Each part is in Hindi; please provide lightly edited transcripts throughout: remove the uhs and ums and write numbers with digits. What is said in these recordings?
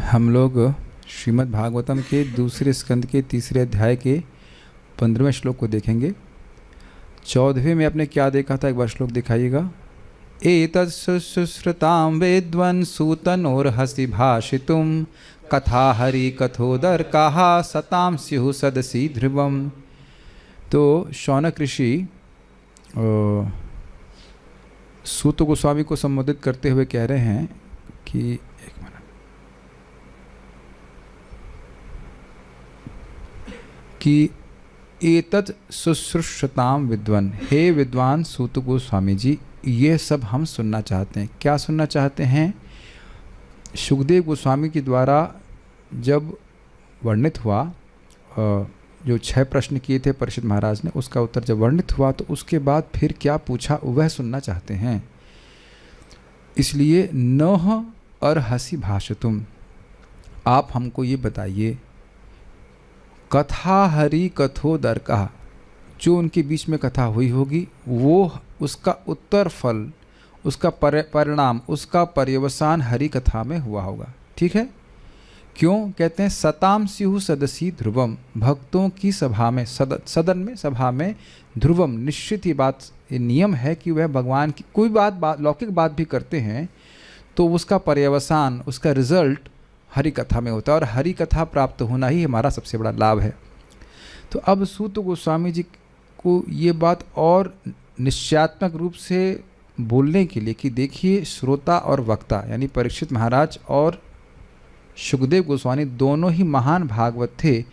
हम लोग श्रीमद् भागवतम के दूसरे स्कंद के तीसरे अध्याय के 15वें श्लोक को देखेंगे। 14वें में आपने क्या देखा था, एक बार श्लोक दिखाइएगा। एतत् शुश्रुतां वेद्वन् सूतनोर्हसि भाषितुं कथा हरि कथोदर्काः सतां स्युः सदसि ध्रुवम्। तो शौनक ऋषि सूत गोस्वामी को संबोधित करते हुए कह रहे हैं कि एतत् शुश्रूषताम विद्वान, हे विद्वान सूत गोस्वामी जी, ये सब हम सुनना चाहते हैं। क्या सुनना चाहते हैं? सुखदेव गोस्वामी के द्वारा जब वर्णित हुआ, जो 6 प्रश्न किए थे परीक्षित महाराज ने, उसका उत्तर जब वर्णित हुआ तो उसके बाद फिर क्या पूछा वह सुनना चाहते हैं। इसलिए नह अर्हसि भाषितुम, आप हमको ये बताइए, कथा हरि कथोदर्कः, जो उनके बीच में कथा हुई होगी वो उसका उत्तर फल, उसका परिणाम, उसका पर्यवसान हरि कथा में हुआ होगा। ठीक है? क्यों कहते हैं? सताम स्युः सदसि ध्रुवम, भक्तों की सभा में, सदन में, सभा में ध्रुवम, निश्चित ही बात, ये नियम है कि वह भगवान की कोई बात लौकिक बात भी करते हैं तो उसका पर्यवसान, उसका रिजल्ट हरि कथा में होता है, और हरि कथा प्राप्त होना ही हमारा सबसे बड़ा लाभ है। तो अब सूत गोस्वामी जी को ये बात और निश्चयात्मक रूप से बोलने के लिए कि देखिए, श्रोता और वक्ता यानी परीक्षित महाराज और सुखदेव गोस्वामी दोनों ही महान भागवत थे।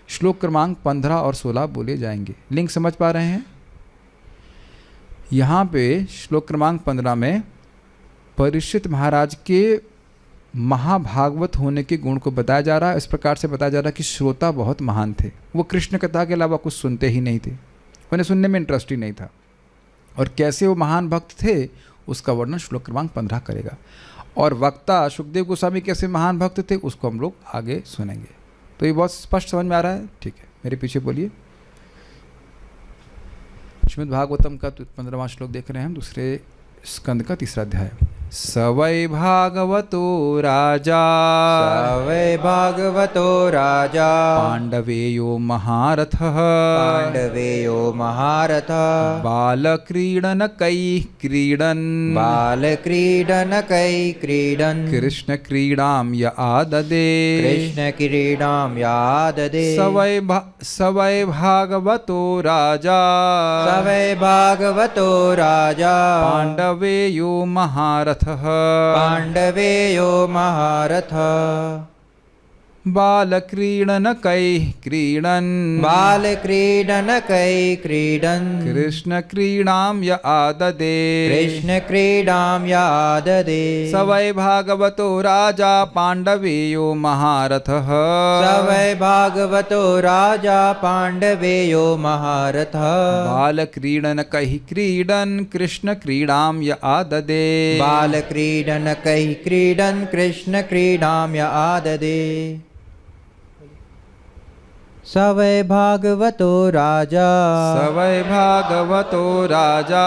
श्लोक क्रमांक 15 और 16 बोले जाएंगे। लिंक समझ पा रहे हैं? यहाँ पे श्लोक क्रमांक 15 में परीक्षित महाराज के महाभागवत होने के गुण को बताया जा रहा है। इस प्रकार से बताया जा रहा है कि श्रोता बहुत महान थे, वो कृष्ण कथा के अलावा कुछ सुनते ही नहीं थे, उन्हें सुनने में इंटरेस्ट ही नहीं था। और कैसे वो महान भक्त थे उसका वर्णन श्लोक क्रमांक 15 करेगा। और वक्ता सुखदेव गोस्वामी कैसे महान भक्त थे उसको हम लोग आगे सुनेंगे। तो ये बहुत स्पष्ट समझ में आ रहा है? ठीक है, मेरे पीछे बोलिए। श्रीमद् भागवतम का 15वां श्लोक देख रहे हैं हम, दूसरे स्कंद का तीसरा अध्याय। स वै भागवतो राजा, स वै भागवतो राजा, पाण्डवेयो महारथः, पाण्डवेयो महारथः, बालक्रीडनकैः क्रीडन्, बालक्रीडनकैः क्रीडन्, कृष्णक्रीडां य आददे, कृष्णक्रीडां याददे। स वै भागवतो राजा, स वै भागवतो राजा, पाण्डवेयो महारथः, पाण्डवेयो महारथः, बालक्रीडनकैः क्रीडन्, बालक्रीडनकैः क्रीडन्, कृष्णक्रीडां य आददे, कृष्णक्रीडां याददे। स वै भागवतो राजा पाण्डवेयो महारथः, स वै भागवतो राजा, पाण्डवेयो महारथः, बालक्रीडनकैः क्रीडन्, कृष्णक्रीडां य आददे, बालक्रीडनकैः क्रीडन्, कृष्णक्रीडां य आददे। स वै भागवतो राजा, स वै भागवतो राजा,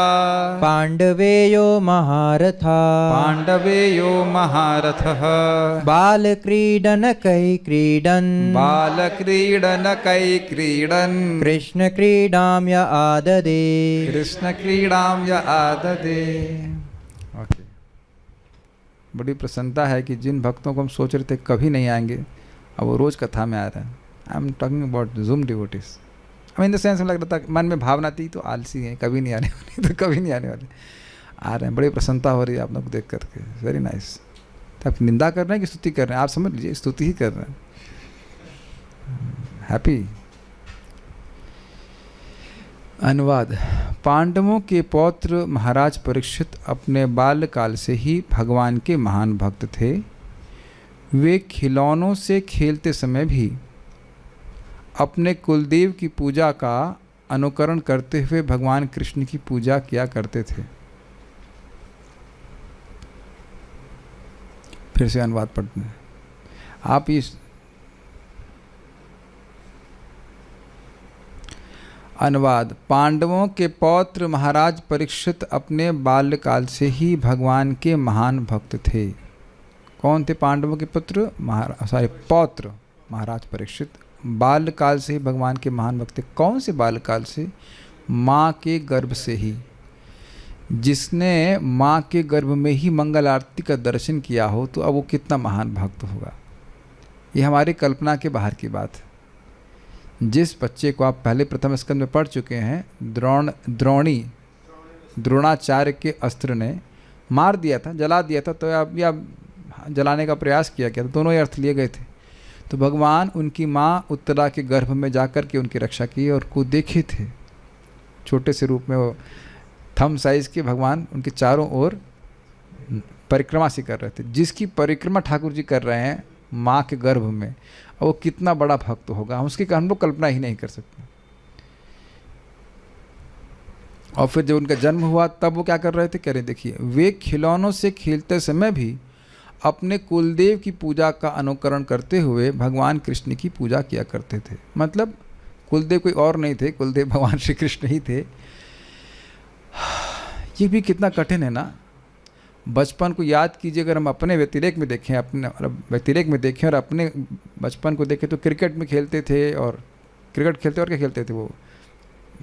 पाण्डवेयो महारथः, पाण्डवेयो महारथः, बालक्रीडनकैः क्रीडन्, बालक्रीडनकैः क्रीडन्, कृष्णक्रीडां य आददे, कृष्णक्रीडां य आददे। ओके, बड़ी प्रसन्नता है कि जिन भक्तों को हम सोच रहे थे कभी नहीं आएंगे, अब वो रोज़ कथा में आ रहे हैं। I am talking about zoom devotees. I mean the sense में लग रहा था, मन में भावना थी तो आलसी हैं, कभी नहीं आने वाले, तो कभी नहीं आने वाले, आ रहे हैं। बड़ी प्रसन्नता हो रही है आप लोग को देख करके, वेरी नाइस। तो आप निंदा कर रहे हैं कि स्तुति कर रहे हैं? आप समझ लीजिए, स्तुति ही कर रहे हैं। हैप्पी। अनुवाद। पांडवों के पौत्र महाराज परीक्षित अपने बाल्यकाल से ही भगवान के महान भक्त थे। वे खिलौनों से खेलते समय भी अपने कुलदेव की पूजा का अनुकरण करते हुए भगवान कृष्ण की पूजा किया करते थे। फिर से अनुवाद पढ़ते हैं आप। इस अनुवाद। पांडवों के पौत्र महाराज परीक्षित अपने बाल्यकाल से ही भगवान के महान भक्त थे। कौन थे पांडवों के पुत्र? पौत्र महाराज परीक्षित। बाल्यकाल से ही भगवान के महान भक्त थे। कौन से बाल्यकाल से? माँ के गर्भ से ही। जिसने माँ के गर्भ में ही मंगल आरती का दर्शन किया हो तो अब वो कितना महान भक्त होगा। ये हमारी कल्पना के बाहर की बात है। जिस बच्चे को आप पहले प्रथम स्कंद में पढ़ चुके हैं, द्रोणाचार्य के अस्त्र ने मार दिया था, जला दिया था, तो अब जलाने का प्रयास किया गया था, दोनों ही अर्थ लिए गए थे। तो भगवान उनकी माँ उत्तरा के गर्भ में जाकर के उनकी रक्षा की और को देखे थे। छोटे से रूप में वो थम साइज़ के भगवान उनके चारों ओर परिक्रमा से कर रहे थे। जिसकी परिक्रमा ठाकुर जी कर रहे हैं माँ के गर्भ में, और वो कितना बड़ा भक्त होगा, हम लोग कल्पना ही नहीं कर सकते। और फिर जब उनका जन्म हुआ तब वो क्या कर रहे थे? कह रहे देखिए, वे खिलौनों से खेलते समय भी अपने कुलदेव की पूजा का अनुकरण करते हुए भगवान कृष्ण की पूजा किया करते थे। मतलब कुलदेव कोई और नहीं थे, कुलदेव भगवान श्री कृष्ण ही थे। ये भी कितना कठिन है ना। बचपन को याद कीजिए, अगर हम अपने व्यतिरेक में देखें, और अपने बचपन को देखें तो क्रिकेट में खेलते थे, और क्रिकेट खेलते और क्या खेलते थे? वो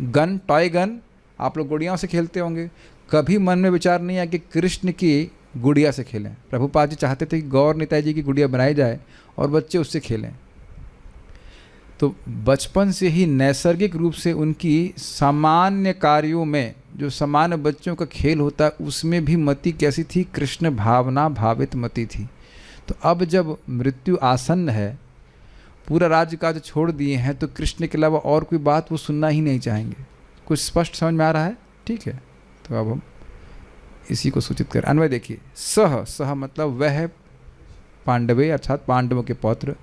गन, टॉय गन, आप लोग गुड़ियाओं से खेलते होंगे। कभी मन में विचार नहीं आया कि कृष्ण की गुड़िया से खेलें। प्रभुपाद जी चाहते थे कि गौर निताई जी की गुड़िया बनाई जाए और बच्चे उससे खेलें। तो बचपन से ही नैसर्गिक रूप से उनकी सामान्य कार्यों में, जो सामान्य बच्चों का खेल होता है, उसमें भी मति कैसी थी? कृष्ण भावना भावित मति थी। तो अब जब मृत्यु आसन्न है, पूरा राज्य काज छोड़ दिए हैं, तो कृष्ण के अलावा और कोई बात वो सुनना ही नहीं चाहेंगे। कुछ स्पष्ट समझ में आ रहा है? ठीक है, तो अब हम इसी को सूचित करें। अन्वय देखिए, सह मतलब वह पांडवे अर्थात पांडवों के पौत्र,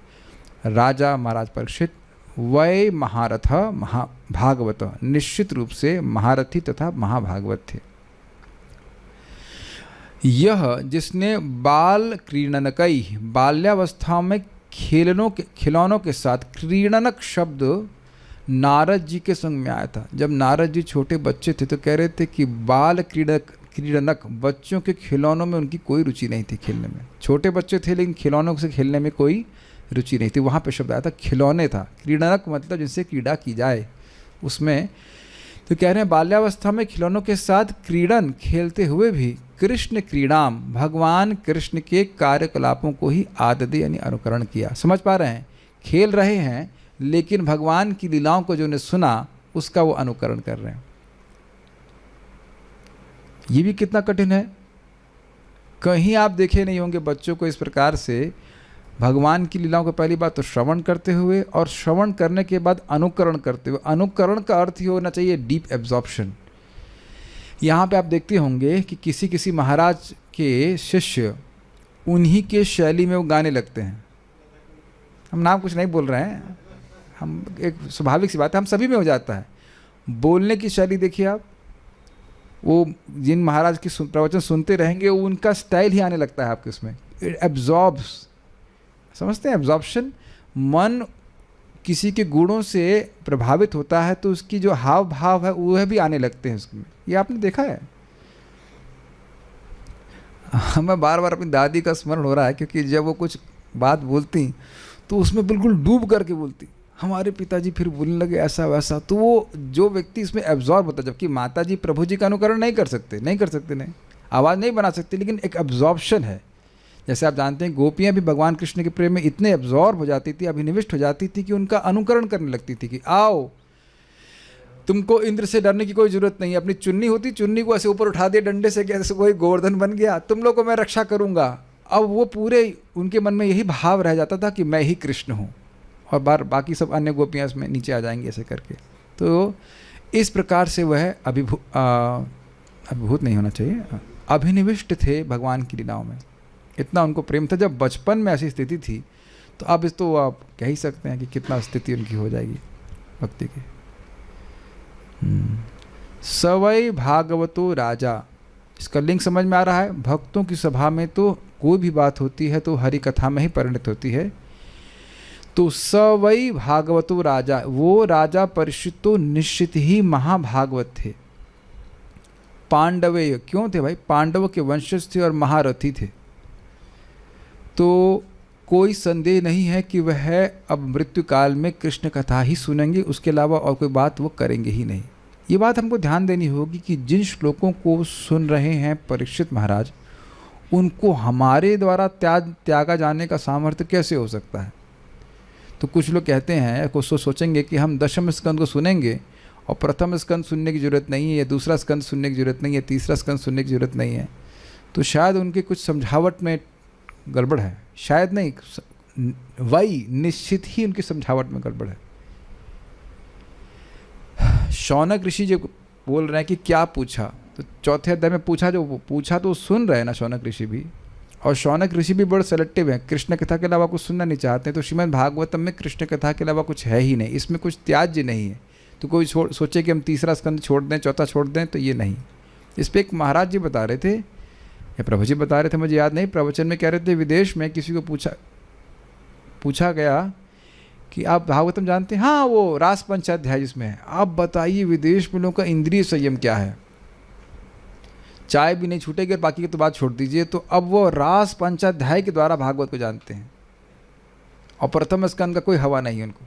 राजा महाराज परीक्षित, वै महारथ महाभागवत, निश्चित रूप से महारथी तथा महाभागवत थे। यह जिसने बाल क्रीडनकई, बाल्यावस्था में खिलौनों के साथ, क्रीडनक शब्द नारद जी के संग में आया था। जब नारद जी छोटे बच्चे थे तो कह रहे थे कि बाल क्रीडनक, बच्चों के खिलौनों में उनकी कोई रुचि नहीं थी खेलने में। छोटे बच्चे थे लेकिन खिलौनों से खेलने में कोई रुचि नहीं थी। वहाँ पे शब्द आया था खिलौने था। क्रीडनक मतलब जिनसे क्रीड़ा की जाए उसमें। तो कह रहे हैं बाल्यावस्था में खिलौनों के साथ क्रीडन खेलते हुए भी कृष्ण क्रीड़ाम, भगवान कृष्ण के कार्यकलापों को ही आददे यानी अनुकरण किया। समझ पा रहे हैं? खेल रहे हैं लेकिन भगवान की लीलाओं को जो ने सुना उसका वो अनुकरण कर रहे हैं। ये भी कितना कठिन है। कहीं आप देखे नहीं होंगे बच्चों को इस प्रकार से भगवान की लीलाओं को पहली बात तो श्रवण करते हुए, और श्रवण करने के बाद अनुकरण करते हुए। अनुकरण का अर्थ ही होना चाहिए डीप एब्जॉर्प्शन। यहाँ पे आप देखते होंगे कि किसी किसी महाराज के शिष्य उन्हीं के शैली में वो गाने लगते हैं। हम नाम कुछ नहीं बोल रहे हैं, हम एक स्वाभाविक सी बात है, हम सभी में हो जाता है। बोलने की शैली देखिए आप, वो जिन महाराज की प्रवचन सुनते रहेंगे वो उनका स्टाइल ही आने लगता है आपके उसमें। एब्जॉर्ब्स, समझते हैं एब्जॉर्प्शन। मन किसी के गुणों से प्रभावित होता है तो उसकी जो हाव भाव है वह भी आने लगते हैं उसमें। ये आपने देखा है? हमें बार बार अपनी दादी का स्मरण हो रहा है, क्योंकि जब वो कुछ बात बोलती तो उसमें बिल्कुल डूब करके बोलती। हमारे पिताजी फिर बोलने लगे ऐसा वैसा, तो वो जो व्यक्ति इसमें एब्जॉर्ब होता है। जबकि माता जी प्रभु जी का अनुकरण नहीं कर सकते, नहीं आवाज़ नहीं बना सकते, लेकिन एक एब्जॉर्प्शन है। जैसे आप जानते हैं गोपियाँ भी भगवान कृष्ण के प्रेम में इतने एब्जॉर्ब हो जाती थी, अभिनिविष्ट हो जाती थी कि उनका अनुकरण करने लगती थी कि आओ, तुमको इंद्र से डरने की कोई जरूरत नहीं है। अपनी चुन्नी होती, चुन्नी को ऐसे ऊपर उठा दिया डंडे से, कैसे कोई गोवर्धन बन गया, तुम लोग को मैं रक्षा करूँगा। अब वो पूरे उनके मन में यही भाव रह जाता था कि मैं ही कृष्ण हूँ, और बाकी सब अन्य गोपियाँ इसमें नीचे आ जाएंगी ऐसे करके। तो इस प्रकार से वह अभिभूत नहीं होना चाहिए, अभिनिविष्ट थे भगवान की लीलाओं में। इतना उनको प्रेम था। जब बचपन में ऐसी स्थिति थी तो अब इस तो आप कह ही सकते हैं कि कितना स्थिति उनकी हो जाएगी भक्ति की। सवै भागवतो राजा, इसका लिंक समझ में आ रहा है? भक्तों की सभा में तो कोई भी बात होती है तो हरि कथा में ही परिणत होती है। तो सवै भागवतो राजा, वो राजा परीक्षित तो निश्चित ही महाभागवत थे। पांडवे क्यों थे भाई? पांडवों के वंशज थे और महारथी थे। तो कोई संदेह नहीं है कि वह अब मृत्यु काल में कृष्ण कथा ही सुनेंगे, उसके अलावा और कोई बात वो करेंगे ही नहीं। ये बात हमको ध्यान देनी होगी कि जिन श्लोकों को सुन रहे हैं परीक्षित महाराज, उनको हमारे द्वारा त्यागा जाने का सामर्थ्य कैसे हो सकता है। तो कुछ लोग कहते हैं, कुछ सोचेंगे कि हम दशम स्कंद को सुनेंगे और प्रथम स्कंद सुनने की ज़रूरत नहीं है, या दूसरा स्कंद सुनने की ज़रूरत नहीं है, तीसरा स्कंद सुनने की ज़रूरत नहीं है। तो शायद उनके कुछ समझावट में गड़बड़ है, शायद नहीं, वही निश्चित ही उनकी समझावट में गड़बड़ है। शौनक ऋषि जो बोल रहे हैं कि क्या पूछा, तो चौथे अध्याय में पूछा, जो पूछा तो सुन रहे हैं ना शौनक ऋषि भी। और शौनक ऋषि भी बड़े सेलेक्टिव हैं, कृष्ण कथा के अलावा कुछ सुनना नहीं चाहते। तो श्रीमद् भागवतम में कृष्ण कथा के अलावा कुछ है ही नहीं, इसमें कुछ त्याज्य नहीं है। तो कोई सोचे कि हम तीसरा स्कंद छोड़ दें, चौथा छोड़ दें, तो ये नहीं। इस पर एक महाराज जी बता रहे थे, या प्रभु जी बता रहे थे, मुझे याद नहीं, प्रवचन में कह रहे थे, विदेश में किसी को पूछा गया कि आप भागवतम जानते हैं? हाँ, वो रास पंचाध्याय जिसमें है। आप बताइए विदेश में लोगों का इंद्रिय संयम क्या है, चाय भी नहीं छूटेगी और बाकी की तो बात छोड़ दीजिए। तो अब वो रास पंचाध्याय के द्वारा भागवत को जानते हैं और प्रथम स्कंद का कोई हवा नहीं है उनको।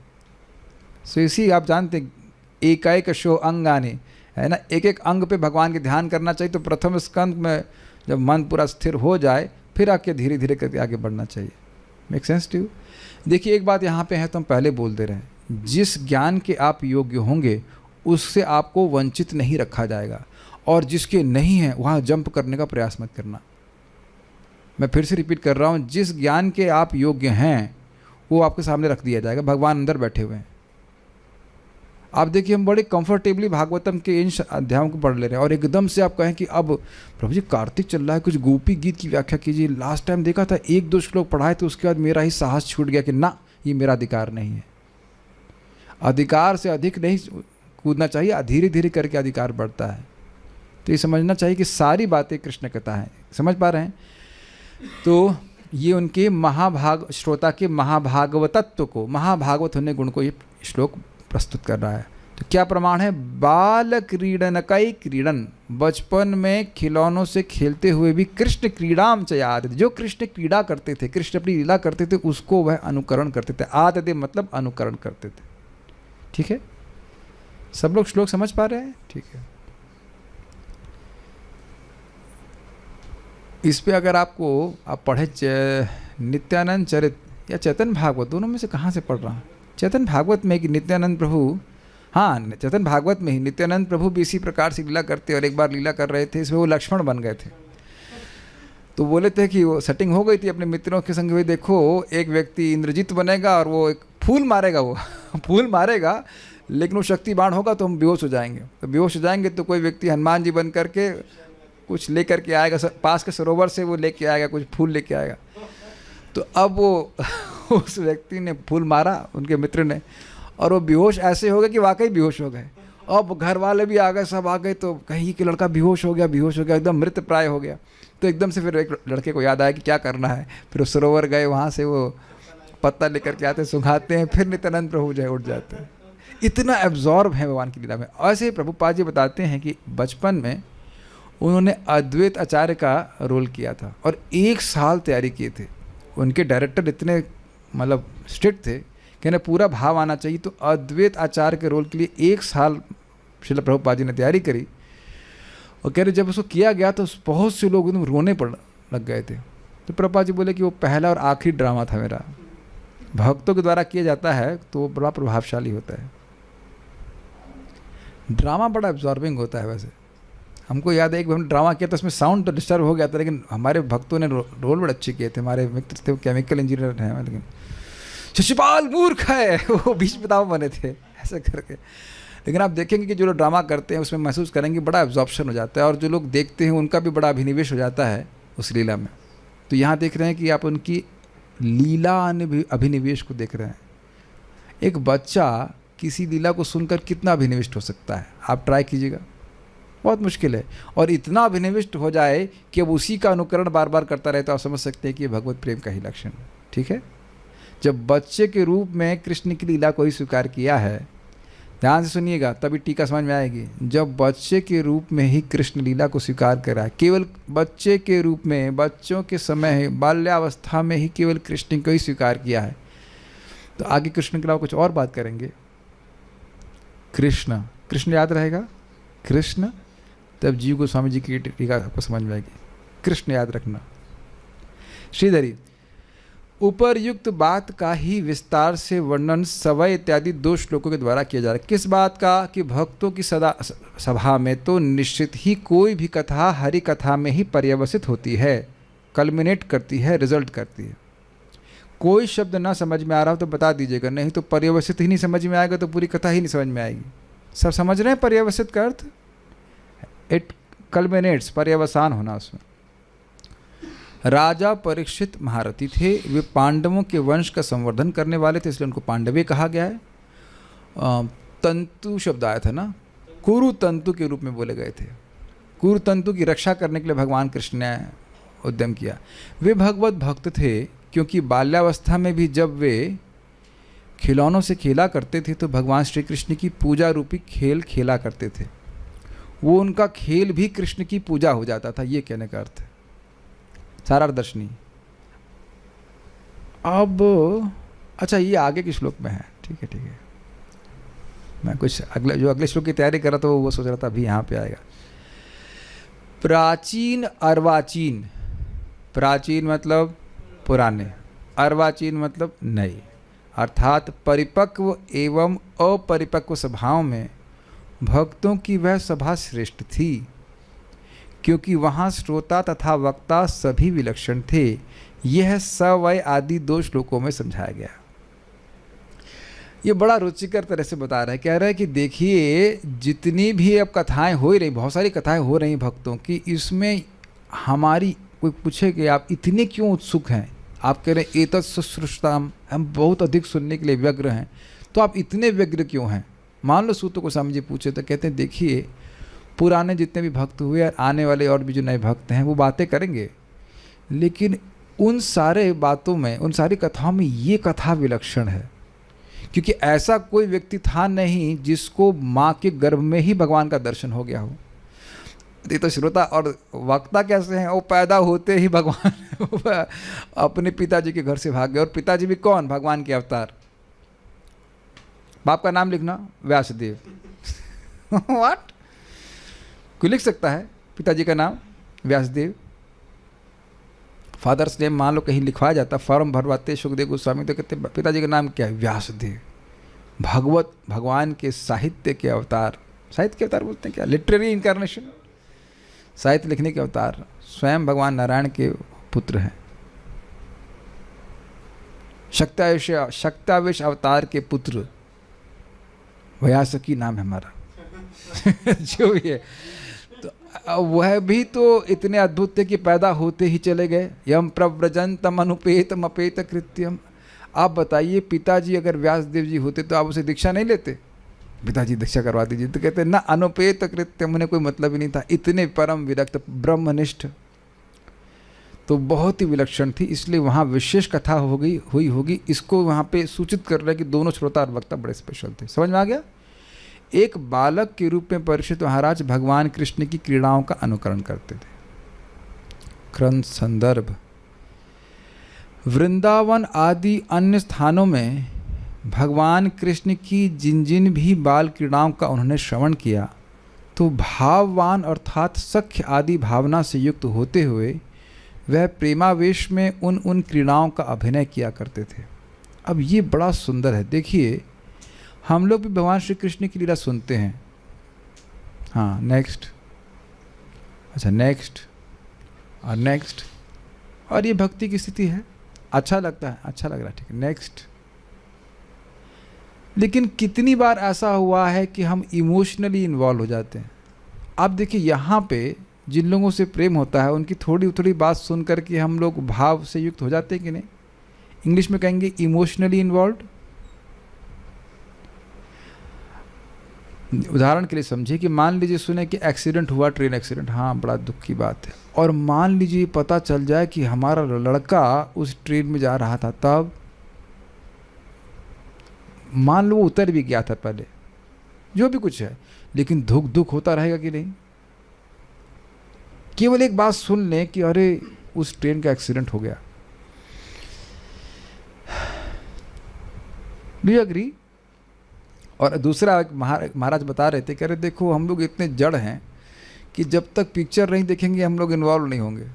सो इसी आप जानते हैं, एकाएक शो अंगाने, है ना, एक एक अंग पे भगवान के ध्यान करना चाहिए। तो प्रथम स्कंद में जब मन पूरा स्थिर हो जाए, फिर आके धीरे धीरे करके आगे बढ़ना चाहिए। Make sense to you? देखिए एक बात यहाँ पे है, तो हम पहले बोल दे रहे हैं, जिस ज्ञान के आप योग्य होंगे उससे आपको वंचित नहीं रखा जाएगा, और जिसके नहीं है वहाँ जंप करने का प्रयास मत करना। मैं फिर से रिपीट कर रहा हूँ, जिस ज्ञान के आप योग्य हैं वो आपके सामने रख दिया जाएगा, भगवान अंदर बैठे हुए हैं। आप देखिए हम बड़े कंफर्टेबली भागवतम के इन अध्यायों को पढ़ ले रहे हैं, और एकदम से आप कहें कि अब प्रभु जी कार्तिक चल रहा है, कुछ गोपी गीत की व्याख्या कीजिए। लास्ट टाइम देखा था 1-2 श्लोक पढ़ाए, तो उसके बाद मेरा ही साहस छूट गया कि ना, ये मेरा अधिकार नहीं है। अधिकार से अधिक नहीं कूदना चाहिए, धीरे धीरे करके अधिकार बढ़ता है। तो ये समझना चाहिए कि सारी बातें कृष्ण कथा है। समझ पा रहे हैं? तो ये उनके श्रोता के महाभागवतत्व को, महाभागवत होने गुण को ये श्लोक प्रस्तुत कर रहा है। तो क्या प्रमाण है? बाल क्रीडन कई क्रीडन, बचपन में खिलौनों से खेलते हुए भी कृष्ण क्रीड़ाम च याद, जो कृष्ण क्रीड़ा करते थे, कृष्ण अपनी लीला करते थे, उसको वह अनुकरण करते थे। आदते मतलब अनुकरण करते थे। ठीक है, सब लोग श्लोक समझ पा रहे हैं? ठीक है। इस पे अगर आप पढ़े नित्यानंद चरित या चेतन भागवत, दोनों में से कहाँ से पढ़ रहा हूँ? चेतन भागवत में कि नित्यानंद प्रभु, हाँ चेतन भागवत में ही नित्यानंद प्रभु भी इसी प्रकार से लीला करते, और एक बार लीला कर रहे थे, इसमें वो लक्ष्मण बन गए थे। तो बोले थे कि वो सेटिंग हो गई थी अपने मित्रों के संग, भाई देखो एक व्यक्ति इंद्रजीत बनेगा और वो एक फूल मारेगा, वो फूल मारेगा, लेकिन वो शक्ति बाण होगा तो हम बेहोश हो जाएंगे। तो बेहोश हो जाएंगे तो कोई व्यक्ति हनुमान जी बन करके कुछ लेकर के आएगा, पास के सरोवर से वो लेके आएगा, कुछ फूल लेके आएगा। तो अब वो उस व्यक्ति ने फूल मारा, उनके मित्र ने, और वो बेहोश ऐसे हो गए कि वाकई बेहोश हो गए। अब घर वाले भी आ गए, सब आ गए, तो कहीं कि लड़का बेहोश हो गया, एकदम मृत प्राय हो गया। तो एकदम से फिर एक लड़के को याद आया कि क्या करना है। फिर वो सरोवर गए, वहाँ से वो पत्ता लेकर के आते, सुंघाते हैं, फिर नित्यानंद प्रभु जो है उठ जाते हैं। इतना एब्जॉर्ब है भगवान की लीला में। ऐसे ही प्रभुपाद जी बताते हैं कि बचपन में उन्होंने अद्वैत आचार्य का रोल किया था और 1 साल तैयारी किए थे। उनके डायरेक्टर इतने मतलब स्ट्रिक्ट थे कि उन्हें पूरा भाव आना चाहिए। तो अद्वैत आचार्य के रोल के लिए 1 साल श्रील प्रभुपाद जी ने तैयारी करी, और कह रहे जब उसको किया गया तो बहुत से लोग एकदम रोने पड़ लग गए थे। तो प्रभुपाद जी बोले कि वो पहला और आखिरी ड्रामा था मेरा, भक्तों के द्वारा किया जाता है तो वो बड़ा प्रभावशाली होता है। ड्रामा बड़ा एब्जॉर्बिंग होता है। वैसे हमको याद है एक हमने ड्रामा किया तो उसमें साउंड तो डिस्टर्ब हो गया था, लेकिन हमारे भक्तों ने रोल बड़े अच्छे किए थे। हमारे मित्र थे, केमिकल इंजीनियर हैं, लेकिन शिशुपाल मूर्ख है वो बीच में दाव बने थे ऐसे करके। लेकिन आप देखेंगे कि जो लोग ड्रामा करते हैं उसमें महसूस करेंगे बड़ा एब्जॉर्प्शन हो जाता है, और जो लोग देखते हैं उनका भी बड़ा अभिनिवेश हो जाता है उस लीला में। तो यहाँ देख रहे हैं कि आप उनकी लीला अभिनिवेश को देख रहे हैं। एक बच्चा किसी लीला को सुनकर कितना अभिनिविष्ट हो सकता है, आप ट्राई कीजिएगा, बहुत मुश्किल है। और इतना अभिनिविष्ट हो जाए कि अब उसी का अनुकरण बार बार करता रहे तो आप समझ सकते हैं कि ये भगवत प्रेम का ही लक्षण है। ठीक है, जब बच्चे के रूप में कृष्ण की लीला को ही स्वीकार किया है ध्यान से सुनिएगा तभी टीका समझ में आएगी। जब बच्चे के रूप में ही कृष्ण लीला को स्वीकार करा है, केवल बच्चे के रूप में, बच्चों के समय बाल्यावस्था में ही केवल कृष्ण को ही स्वीकार किया है, तो आगे कृष्ण के अलावा कुछ और बात करेंगे। कृष्ण कृष्ण याद रहेगा, कृष्ण, तब जीव गोस्वामी जी की टीका आपको समझ में आएगी। कृष्ण याद रखना। श्रीधरी, उपरयुक्त बात का ही विस्तार से वर्णन सवय इत्यादि 2 श्लोकों के द्वारा किया जा रहा है। किस बात का? कि भक्तों की सभा में तो निश्चित ही कोई भी कथा हरि कथा में ही पर्यवसित होती है, कल्मिनेट करती है, रिजल्ट करती है। कोई शब्द ना समझ में आ रहा हो तो बता दीजिएगा, नहीं तो पर्यवसित ही नहीं समझ में आएगा तो पूरी कथा ही नहीं समझ में आएगी। सब समझ रहे हैं पर्यवसित का अर्थ? इट कल्मिनेट्स, पर्यवसान होना उसमें। राजा परीक्षित महारथी थे, वे पांडवों के वंश का संवर्धन करने वाले थे, इसलिए उनको पांडवे कहा गया है। तंतु शब्द आया था ना, कुरु तंतु के रूप में बोले गए थे। कुरु तंतु की रक्षा करने के लिए भगवान कृष्ण ने उद्यम किया। वे भगवत भक्त थे, क्योंकि बाल्यावस्था में भी जब वे खिलौनों से खेला करते थे तो भगवान श्री कृष्ण की पूजा रूपी खेल खेला करते थे। वो उनका खेल भी कृष्ण की पूजा हो जाता था, ये कहने का अर्थ है। सारार्दर्शनी। अब अच्छा, ये आगे के श्लोक में है, ठीक है ठीक है। मैं कुछ अगले श्लोक की तैयारी कर रहा था, वो सोच रहा था अभी यहाँ पे आएगा। प्राचीन अर्वाचीन, प्राचीन मतलब पुराने, अर्वाचीन मतलब नए, अर्थात परिपक्व एवं अपरिपक्व सभाओं में भक्तों की वह सभा श्रेष्ठ थी, क्योंकि वहाँ श्रोता तथा वक्ता सभी विलक्षण थे। यह सवय आदि 2 श्लोकों में समझाया गया। ये बड़ा रुचिकर तरह से बता रहा है, कह रहा है कि देखिए जितनी भी अब कथाएं हो ही रही, बहुत सारी कथाएं हो रही भक्तों की, इसमें हमारी कोई पूछे कि आप इतने क्यों उत्सुक हैं, आप कह रहे हैं एतत् सुश्रुताम, हम बहुत अधिक सुनने के लिए व्यग्र हैं, तो आप इतने व्यग्र क्यों हैं? मान लो सूत गोस्वामी जी पूछे तो कहते हैं देखिए पुराने जितने भी भक्त हुए और आने वाले और भी जो नए भक्त हैं वो बातें करेंगे, लेकिन उन सारे बातों में, उन सारी कथाओं में ये कथा विलक्षण है, क्योंकि ऐसा कोई व्यक्ति था नहीं जिसको माँ के गर्भ में ही भगवान का दर्शन हो गया हो। ये तो श्रोता और वक्ता कैसे हैं? वो पैदा होते ही भगवान अपने पिताजी के घर से भाग गए, और पिताजी भी कौन? भगवान के अवतार। बाप का नाम लिखना, व्यासदेव। व्हाट? कोई लिख सकता है पिताजी का नाम व्यासदेव? फादर्स नेम मान लो कहीं लिखवाया जाता, फॉर्म भरवाते सुखदेव गोस्वामी, तो कहते पिताजी का नाम क्या है? व्यासदेव। भगवान के साहित्य के अवतार, साहित्य के अवतार बोलते हैं क्या? लिटरेरी इनकारनेशन, साहित्य लिखने के अवतार, स्वयं भगवान नारायण के पुत्र हैं। शक्तावेश अवतार के पुत्र व्यासकी नाम है हमारा। जो भी है, तो वह भी तो इतने अद्भुत थे कि पैदा होते ही चले गए। यम प्रव्रजंतम अनुपेतम अपेत कृत्यम। आप बताइए पिताजी अगर व्यासदेव जी होते तो आप उसे दीक्षा नहीं लेते? पिताजी दीक्षा करवा दीजिए, तो कहते ना अनुपेत कृत्यम, उन्हें कोई मतलब ही नहीं था, इतने परम विरक्त ब्रह्मनिष्ठ, तो बहुत ही विलक्षण थी, इसलिए वहाँ विशेष कथा हुई होगी। इसको वहाँ पे सूचित कर रहा है कि दोनों श्रोता और वक्ता बड़े स्पेशल थे। समझ में आ गया? एक बालक के रूप में परीक्षित महाराज भगवान कृष्ण की क्रीड़ाओं का अनुकरण करते थे। ग्रंथ संदर्भ, वृंदावन आदि अन्य स्थानों में भगवान कृष्ण की जिन जिन भी बाल क्रीड़ाओं का उन्होंने श्रवण किया, तो भाववान अर्थात सख्य आदि भावना से युक्त होते हुए वह प्रेमावेश में उन क्रीड़ाओं का अभिनय किया करते थे। अब ये बड़ा सुंदर है। देखिए हम लोग भी भगवान श्री कृष्ण की लीला सुनते हैं। हाँ, नेक्स्ट, अच्छा नेक्स्ट और नेक्स्ट, और ये भक्ति की स्थिति है, अच्छा लगता है, अच्छा लग रहा है, ठीक है, नेक्स्ट। लेकिन कितनी बार ऐसा हुआ है कि हम इमोशनली इन्वॉल्व हो जाते हैं? आप देखिए यहाँ पे जिन लोगों से प्रेम होता है उनकी थोड़ी थोड़ी बात सुन करके हम लोग भाव से युक्त हो जाते हैं कि नहीं? इंग्लिश में कहेंगे इमोशनली इन्वॉल्व। उदाहरण के लिए समझिए कि मान लीजिए सुने कि एक्सीडेंट हुआ, ट्रेन एक्सीडेंट, हाँ बड़ा दुख की बात है, और मान लीजिए पता चल जाए कि हमारा लड़का उस ट्रेन में जा रहा था, तब मान लो वो उतर भी गया था पहले, जो भी कुछ है, लेकिन दुख दुख होता रहेगा कि नहीं? केवल एक बात सुन लें कि अरे उस ट्रेन का एक्सीडेंट हो गया, डू यू एग्री? और दूसरा महाराज बता रहे थे, कह रहे देखो हम लोग इतने जड़ हैं कि जब तक पिक्चर नहीं देखेंगे हम लोग इन्वॉल्व नहीं होंगे।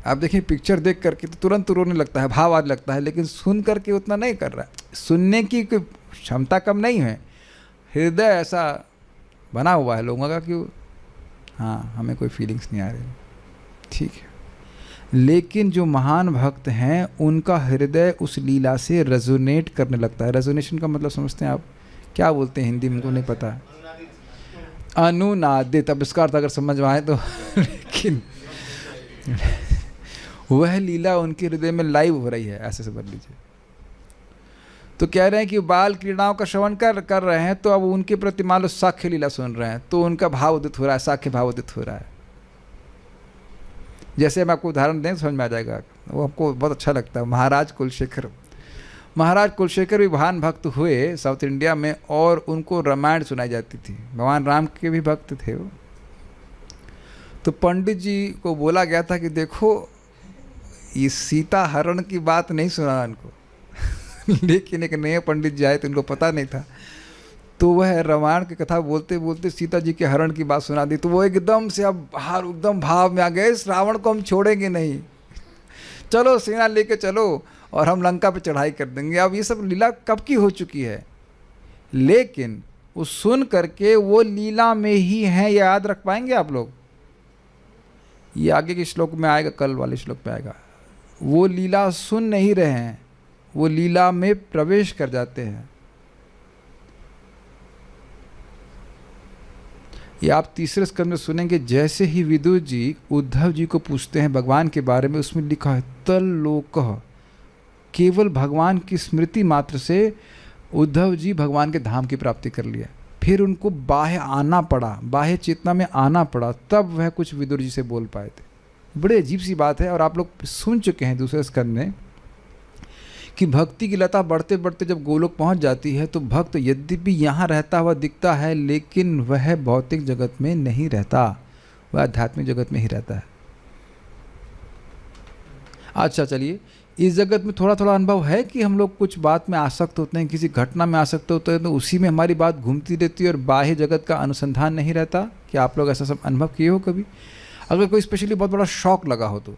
आप देखिए पिक्चर देख करके तो तुरंत रोने लगता है, भाव आने लगता है, लेकिन सुन करके उतना नहीं कर रहा है। सुनने की कोई क्षमता कम नहीं है, हृदय ऐसा बना हुआ है लोगों का कि हाँ हमें कोई फीलिंग्स नहीं आ रही, ठीक है। लेकिन जो महान भक्त हैं उनका हृदय उस लीला से रेजोनेट करने लगता है। रेजोनेशन का मतलब समझते हैं आप? क्या बोलते हैं हिंदी में, मुझको नहीं पता है। अनुनादित, अब इसका अर्थ अगर समझ में आए तो लेकिन वह लीला उनके हृदय में लाइव हो रही है, ऐसे समझ लीजिए। तो कह रहे हैं कि बाल क्रीड़ाओं का श्रवण कर रहे हैं, तो अब उनके प्रति मान लो साख्य लीला सुन रहे हैं, तो उनका भाव उदित हो रहा है, साख्य भाव उदित हो रहा है। जैसे मैं आपको उदाहरण दें समझ में आ जाएगा, वो आपको बहुत अच्छा लगता है। महाराज कुलशेखर भी महान भक्त हुए साउथ इंडिया में, और उनको रामायण सुनाई जाती थी। भगवान राम के भी भक्त थे वो। तो पंडित जी को बोला गया था कि देखो ये सीता हरण की बात नहीं सुना उनको लेकिन एक नए पंडित जी आए तो उनको पता नहीं था, तो वह रामायण की कथा बोलते बोलते सीता जी के हरण की बात सुना दी। तो वो एकदम से अब बाहर एकदम भाव में आ गए, इस रावण को हम छोड़ेंगे नहीं, चलो सेना लेके चलो और हम लंका पे चढ़ाई कर देंगे। अब ये सब लीला कब की हो चुकी है, लेकिन वो सुन करके वो लीला में ही है, याद रख पाएंगे आप लोग? ये आगे के श्लोक में आएगा, कल वाले श्लोक में आएगा। वो लीला सुन नहीं रहे हैं, वो लीला में प्रवेश कर जाते हैं। ये आप तीसरे स्कंद में सुनेंगे, जैसे ही विदुर जी उद्धव जी को पूछते हैं भगवान के बारे में, उसमें लिखा है तल्लोकः, केवल भगवान की स्मृति मात्र से उद्धव जी भगवान के धाम की प्राप्ति कर लिया। फिर उनको बाह्य आना पड़ा, बाह्य चेतना में आना पड़ा, तब वह कुछ विदुर जी से बोल पाए थे। बड़े अजीब सी बात है, और आप लोग सुन चुके हैं दूसरे स्कंद में कि भक्ति की लता बढ़ते बढ़ते जब गोलोक पहुंच जाती है, तो भक्त यद्यपि यहाँ रहता हुआ दिखता है, लेकिन वह भौतिक जगत में नहीं रहता, वह आध्यात्मिक जगत में ही रहता है। अच्छा चलिए, इस जगत में थोड़ा थोड़ा अनुभव है कि हम लोग कुछ बात में आसक्त होते हैं, किसी घटना में आसक्त होते हैं, तो उसी में हमारी बात घूमती रहती है और बाह्य जगत का अनुसंधान नहीं रहता। क्या आप लोग ऐसा सब अनुभव किए हो कभी? अगर कोई स्पेशली बहुत बड़ा शौक लगा हो तो,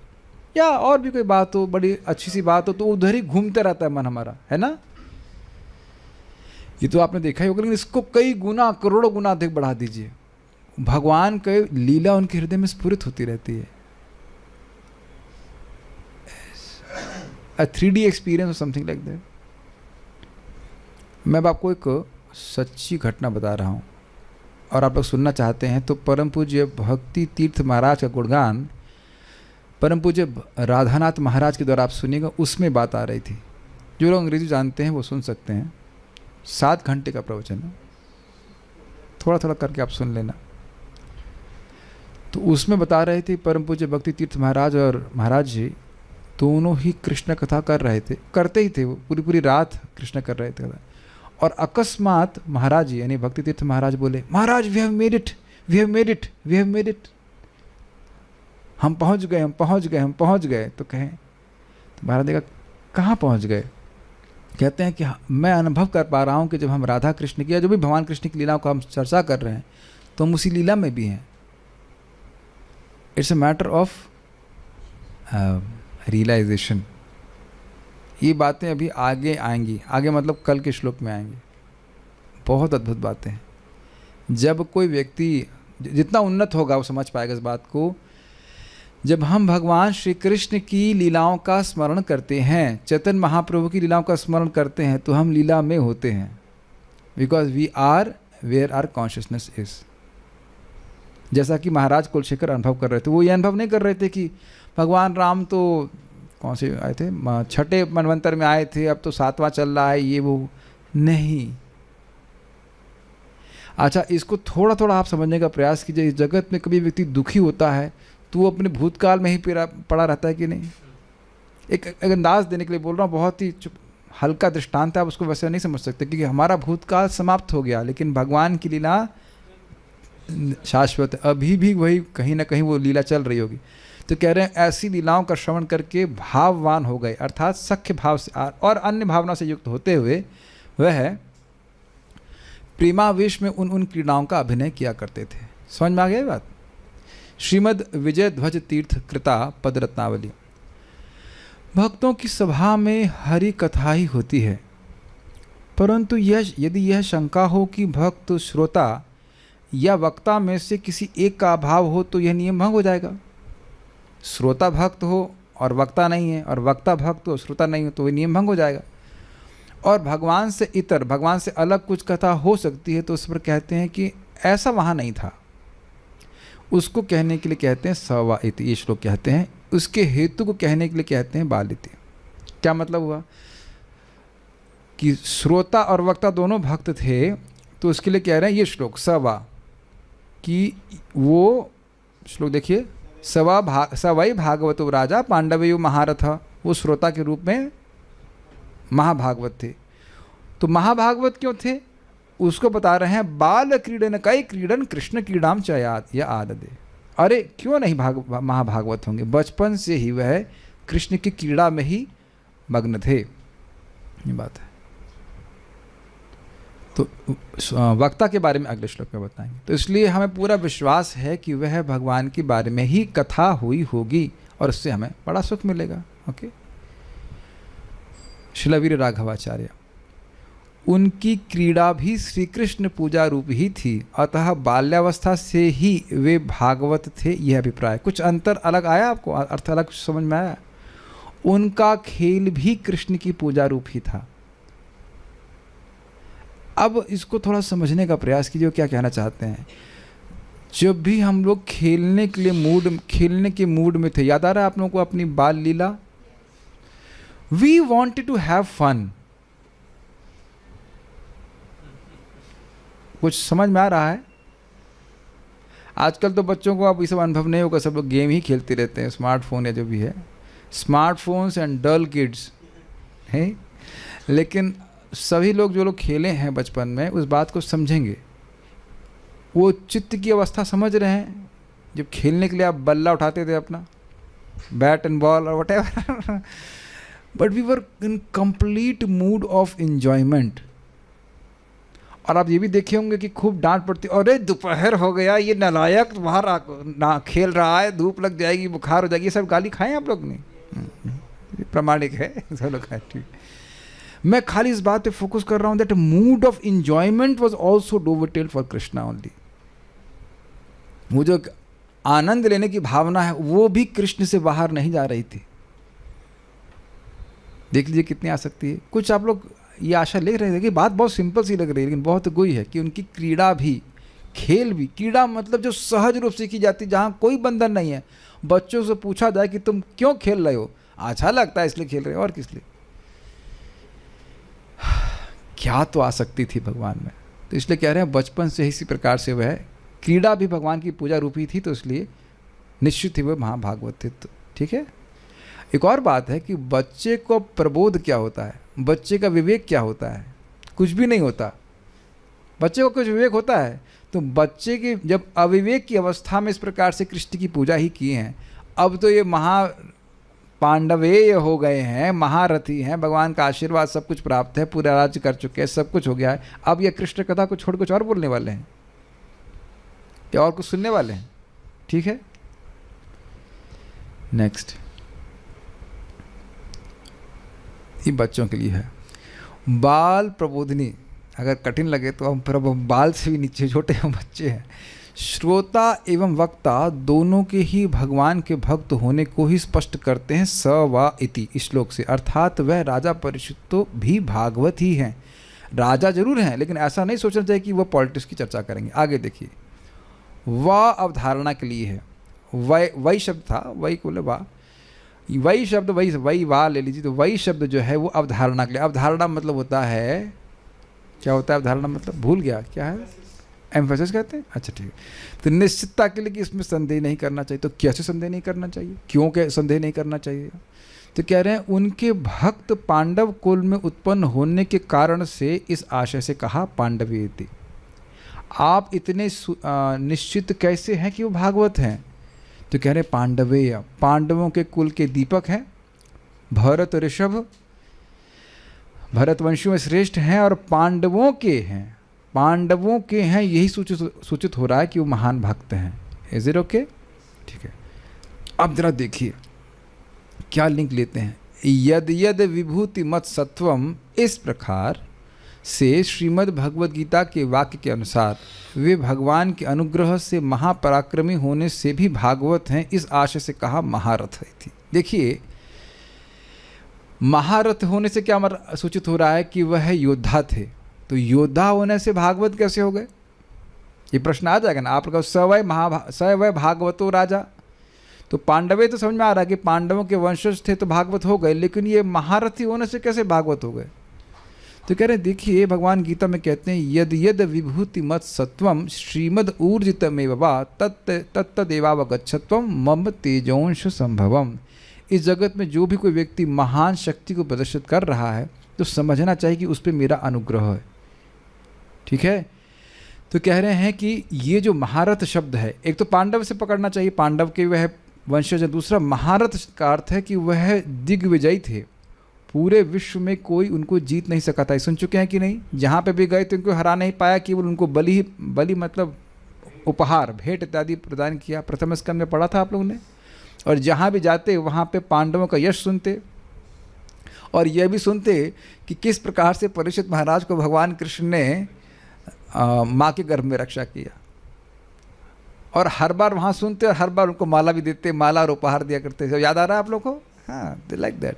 या और भी कोई बात हो, बड़ी अच्छी सी बात हो, तो उधर ही घूमते रहता है मन हमारा, है ना? ये तो आपने देखा ही होगा, लेकिन इसको कई गुना, करोड़ों गुना अधिक बढ़ा दीजिए, भगवान की लीला उनके हृदय में स्फुरित होती रहती है। A 3D एक्सपीरियंस और समथिंग लाइक दैट। मैं अब आपको एक सच्ची घटना बता रहा हूँ, और आप लोग सुनना चाहते हैं तो परम पूज्य भक्ति तीर्थ महाराज का गुणगान परम पूज्य राधानाथ महाराज के द्वारा आप सुनिएगा। उसमें बात आ रही थी, जो लोग अंग्रेजी जानते हैं वो सुन सकते हैं। 7 घंटे का प्रवचन है, थोड़ा थोड़ा करके आप सुन लेना। तो उसमें बता रहे थे परम पूज्य भक्ति तीर्थ महाराज और महाराज जी दोनों ही कृष्ण कथा कर रहे थे, करते ही थे, वो पूरी पूरी रात कृष्ण कर रहे थे। और अकस्मात महाराज जी यानी भक्ति तीर्थ महाराज बोले, Maharaj we have made it, we have made it, we have made it, हम पहुंच गए, हम पहुंच गए, हम पहुंच गए। तो कहें, तो महाराज ने कहा कहाँ पहुंच गए? कहते हैं कि मैं अनुभव कर पा रहा हूँ कि जब हम राधा कृष्ण की या जो भी भगवान कृष्ण की लीलाओं को हम चर्चा कर रहे हैं, तो हम उसी लीला में भी हैं। It's a matter of realisation. ये बातें अभी आगे आएंगी, आगे मतलब कल के श्लोक में आएंगी। बहुत अद्भुत बातें हैं। जब कोई व्यक्ति जितना उन्नत होगा वो समझ पाएगा इस बात को। जब हम भगवान श्री कृष्ण की लीलाओं का स्मरण करते हैं, चैतन्य महाप्रभु की लीलाओं का स्मरण करते हैं, तो हम लीला में होते हैं, because we are where are consciousness is. जैसा कि महाराज कुलशेखर अनुभव कर रहे थे, वो ये अनुभव नहीं कर रहे थे कि भगवान राम तो कौन से आए थे, 6ठे मनवंतर में आए थे, अब तो 7वां चल रहा है, ये वो नहीं। अच्छा, इसको थोड़ा थोड़ा आप समझने का प्रयास कीजिए। इस जगत में कभी व्यक्ति दुखी होता है तो वो अपने भूतकाल में ही पड़ा रहता है कि नहीं? एक अंदाज देने के लिए बोल रहा हूँ, बहुत ही हल्का दृष्टांत है, आप उसको वैसे नहीं समझ सकते, क्योंकि हमारा भूतकाल समाप्त हो गया, लेकिन भगवान की लीला शाश्वत है, अभी भी वही कहीं ना कहीं वो लीला चल रही होगी। तो कह रहे हैं ऐसी लीलाओं का श्रवण करके भाववान हो गए, अर्थात सख्य भाव से और अन्य भावना से युक्त होते हुए वह प्रेमावेश में उन क्रीड़ाओं का अभिनय किया करते थे। समझ में आ गया ये बात? श्रीमद् विजय ध्वज तीर्थ कृता पद रत्नावली। भक्तों की सभा में हरि कथा ही होती है, परंतु यदि यह शंका हो कि भक्त श्रोता या वक्ता में से किसी एक का अभाव हो तो यह नियम भंग हो जाएगा। श्रोता भक्त हो और वक्ता नहीं है, और वक्ता भक्त हो श्रोता नहीं हो, तो वह नियम भंग हो जाएगा। और भगवान से इतर, भगवान से अलग कुछ कथा हो सकती है, तो उस पर कहते हैं कि ऐसा वहाँ नहीं था। उसको कहने के लिए कहते हैं सवा इति, ये श्लोक कहते हैं। उसके हेतु को कहने के लिए कहते हैं बाल इति। क्या मतलब हुआ कि श्रोता और वक्ता दोनों भक्त थे, तो उसके लिए कह रहे हैं ये श्लोक सवा, कि वो श्लोक देखिए, सवाई भागवतो राजा पांडवयो महारथ, वो श्रोता के रूप में महाभागवत थे। तो महाभागवत क्यों थे उसको बता रहे हैं, बाल क्रीडन कई क्रीडन कृष्ण क्रीडाम चयाद या आददे। अरे क्यों नहीं महाभागवत होंगे, बचपन से ही वह कृष्ण की क्रीड़ा में ही मग्न थे, ये बात है। तो वक्ता के बारे में अगले श्लोक में बताएंगे। तो इसलिए हमें पूरा विश्वास है कि वह भगवान के बारे में ही कथा हुई होगी, और उससे हमें बड़ा सुख मिलेगा। ओके। शिलावीर राघवाचार्य, उनकी क्रीड़ा भी श्री कृष्ण पूजा रूप ही थी, अतः बाल्यावस्था से ही वे भागवत थे, यह अभिप्राय। कुछ अंतर अलग आया आपको, अर्थ अलग समझ में आया? उनका खेल भी कृष्ण की पूजा रूप ही था। अब इसको थोड़ा समझने का प्रयास कीजिए, क्या कहना चाहते हैं। जब भी हम लोग खेलने के मूड में थे, याद आ रहा है आप लोगों को अपनी बाल लीला? We wanted to have fun. कुछ समझ में आ रहा है? आजकल तो बच्चों को अब ये सब अनुभव नहीं होगा, सब लोग गेम ही खेलते रहते हैं, स्मार्टफोन या जो भी है, स्मार्टफोन्स एंड डल किड्स है। लेकिन सभी लोग जो लोग खेले हैं बचपन में, उस बात को समझेंगे। वो चित्त की अवस्था समझ रहे हैं, जब खेलने के लिए आप बल्ला उठाते थे अपना, बैट एंड बॉल और whatever, but we were in complete mood of enjoyment. और आप ये भी देखे होंगे कि खूब डांट पड़ती, अरे दोपहर हो गया, ये नालायक बाहर ना खेल रहा है, धूप लग जाएगी, बुखार हो जाएगी, ये सब गाली खाएं आप लोग ने? प्रमाणिक है, सब लोग खाए। ठीक, मैं खाली इस बात पे फोकस कर रहा हूं, that mood of enjoyment was also dovetail for Krishna only. वो जो आनंद लेने की भावना है, वो भी कृष्ण से बाहर नहीं जा रही थी। देख लीजिए कितनी आसक्ति है। कुछ आप लोग ये आशा ले रहे थे कि बात बहुत सिंपल सी लग रही है, लेकिन बहुत गोई है कि उनकी क्रीड़ा भी, खेल भी, क्रीड़ा मतलब जो सहज रूप से की जाती, जहाँ कोई बंधन नहीं है। बच्चों से पूछा जाए कि तुम क्यों खेल रहे हो, अच्छा लगता है इसलिए खेल रहे हो, और किस लिए? क्या तो आसक्ति थी भगवान में। तो इसलिए कह रहे हैं बचपन से इसी प्रकार से वह क्रीड़ा भी भगवान की पूजा रूपी थी, तो इसलिए निश्चित ही वह महाभागवत थे। तो ठीक है। एक और बात है कि बच्चे को प्रबोध क्या होता है, बच्चे का विवेक क्या होता है? कुछ भी नहीं होता। बच्चे को कुछ विवेक होता है? तो बच्चे की जब अविवेक की अवस्था में इस प्रकार से कृष्ण की पूजा ही की है, अब तो ये पांडवेय हो गए हैं, महारथी हैं, भगवान का आशीर्वाद सब कुछ प्राप्त है, पूरा राज्य कर चुके हैं, सब कुछ हो गया है। अब ये कृष्ण कथा को छोड़ कुछ और बोलने वाले हैं या और कुछ सुनने वाले हैं? ठीक है। नेक्स्ट, ये बच्चों के लिए है। बाल प्रबोधनी, अगर कठिन लगे तो हम फिर बाल से भी नीचे छोटे हम बच्चे हैं। श्रोता एवं वक्ता दोनों के ही भगवान के भक्त होने को ही स्पष्ट करते हैं स व इति इस श्लोक से। अर्थात वह राजा परीक्षित तो भी भागवत ही हैं। राजा जरूर हैं, लेकिन ऐसा नहीं सोचना चाहिए कि वह पॉलिटिक्स की चर्चा करेंगे। आगे देखिए, व अवधारणा के लिए है। वही शब्द था, वही को वा, वही शब्द वही वाह ले लीजिए। तो वही शब्द जो है वो अवधारणा के लिए। अवधारणा मतलब होता है, क्या होता है अवधारणा मतलब? भूल गया, क्या है? एम्फेसिस कहते हैं। अच्छा ठीक है। तो निश्चितता के लिए कि इसमें संदेह नहीं करना चाहिए। तो कैसे संदेह नहीं करना चाहिए, क्यों के संदेह नहीं करना चाहिए? तो कह रहे हैं उनके भक्त पांडव कुल में उत्पन्न होने के कारण से इस आशय से कहा पांडवेति। आप इतने निश्चित कैसे हैं कि वो भागवत हैं? तो कह रहे पांडवेय, पांडवों के कुल के दीपक हैं, भरत ऋषभ भरतवंशियों में श्रेष्ठ हैं और पांडवों के हैं, पांडवों के हैं, यही सूचित हो रहा है कि वो महान भक्त हैं। Is it okay? ठीक है। अब जरा देखिए क्या लिंक लेते हैं। यद यद विभूति मत सत्वम, इस प्रकार से श्रीमद् भगवद गीता के वाक्य के अनुसार वे भगवान के अनुग्रह से महापराक्रमी होने से भी भागवत हैं, इस आशय से कहा महारथ है थी। देखिए महारथ होने से क्या सूचित हो रहा है कि वह योद्धा थे, तो योद्धा होने से भागवत कैसे हो गए? ये प्रश्न आ जाएगा ना आप लोग। सवय भागवतो राजा, तो पांडवे तो समझ में आ रहा है कि पांडवों के वंशज थे तो भागवत हो गए, लेकिन ये महारथी होने से कैसे भागवत हो गए? तो कह रहे हैं देखिए भगवान गीता में कहते हैं यद यद विभूति मत सत्वम श्रीमद ऊर्जितमेव वा तत्तदेवावगच्छत्वम मम तेजोंश संभवम। इस जगत में जो भी कोई व्यक्ति महान शक्ति को प्रदर्शित कर रहा है तो समझना चाहिए कि उस पर मेरा अनुग्रह है। ठीक है। तो कह रहे हैं कि ये जो महारथ शब्द है, एक तो पांडव से पकड़ना चाहिए, पांडव के वह वंशज है। दूसरा महारथ का अर्थ है कि वह दिग्विजयी थे, पूरे विश्व में कोई उनको जीत नहीं सका था। सुन चुके हैं कि नहीं? जहाँ पे भी गए तो उनको हरा नहीं पाया, केवल उनको बलि मतलब उपहार भेंट इत्यादि प्रदान किया। प्रथम स्कंद में पढ़ा था आप लोगों ने। और जहाँ भी जाते वहाँ पे पांडवों का यश सुनते और यह भी सुनते कि किस प्रकार से परीक्षित महाराज को भगवान कृष्ण ने माँ के गर्भ में रक्षा किया। और हर बार वहाँ सुनते और हर बार उनको माला भी देते, माला और उपहार दिया करते। सब याद आ रहा है आप लोग को? हाँ, दे लाइक दैट।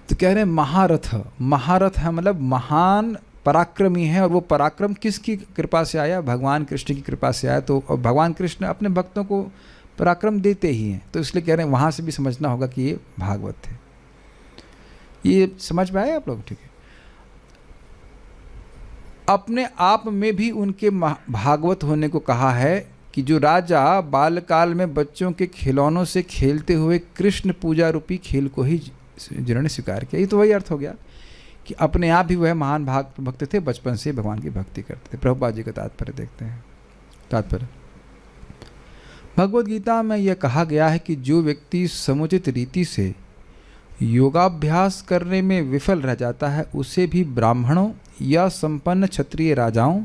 तो कह रहे हैं महारथ, महारथ है मतलब महान पराक्रमी है। और वो पराक्रम किसकी कृपा से आया? भगवान कृष्ण की कृपा से आया। तो भगवान कृष्ण अपने भक्तों को पराक्रम देते ही हैं, तो इसलिए कह रहे हैं वहाँ से भी समझना होगा कि ये भागवत थे। ये समझ में आया आप लोग? ठीक है। अपने आप में भी उनके भागवत होने को कहा है कि जो राजा बालकाल में बच्चों के खिलौनों से खेलते हुए कृष्ण पूजा रूपी खेल को ही जिन्होंने स्वीकार किया। ये तो वही अर्थ हो गया कि अपने आप भी वह महान भक्त थे, बचपन से भगवान की भक्ति करते थे। प्रभुपाद जी का तात्पर्य देखते हैं। तात्पर्य भगवद गीता में यह कहा गया है कि जो व्यक्ति समुचित रीति से योगाभ्यास करने में विफल रह जाता है उसे भी ब्राह्मणों या संपन्न क्षत्रिय राजाओं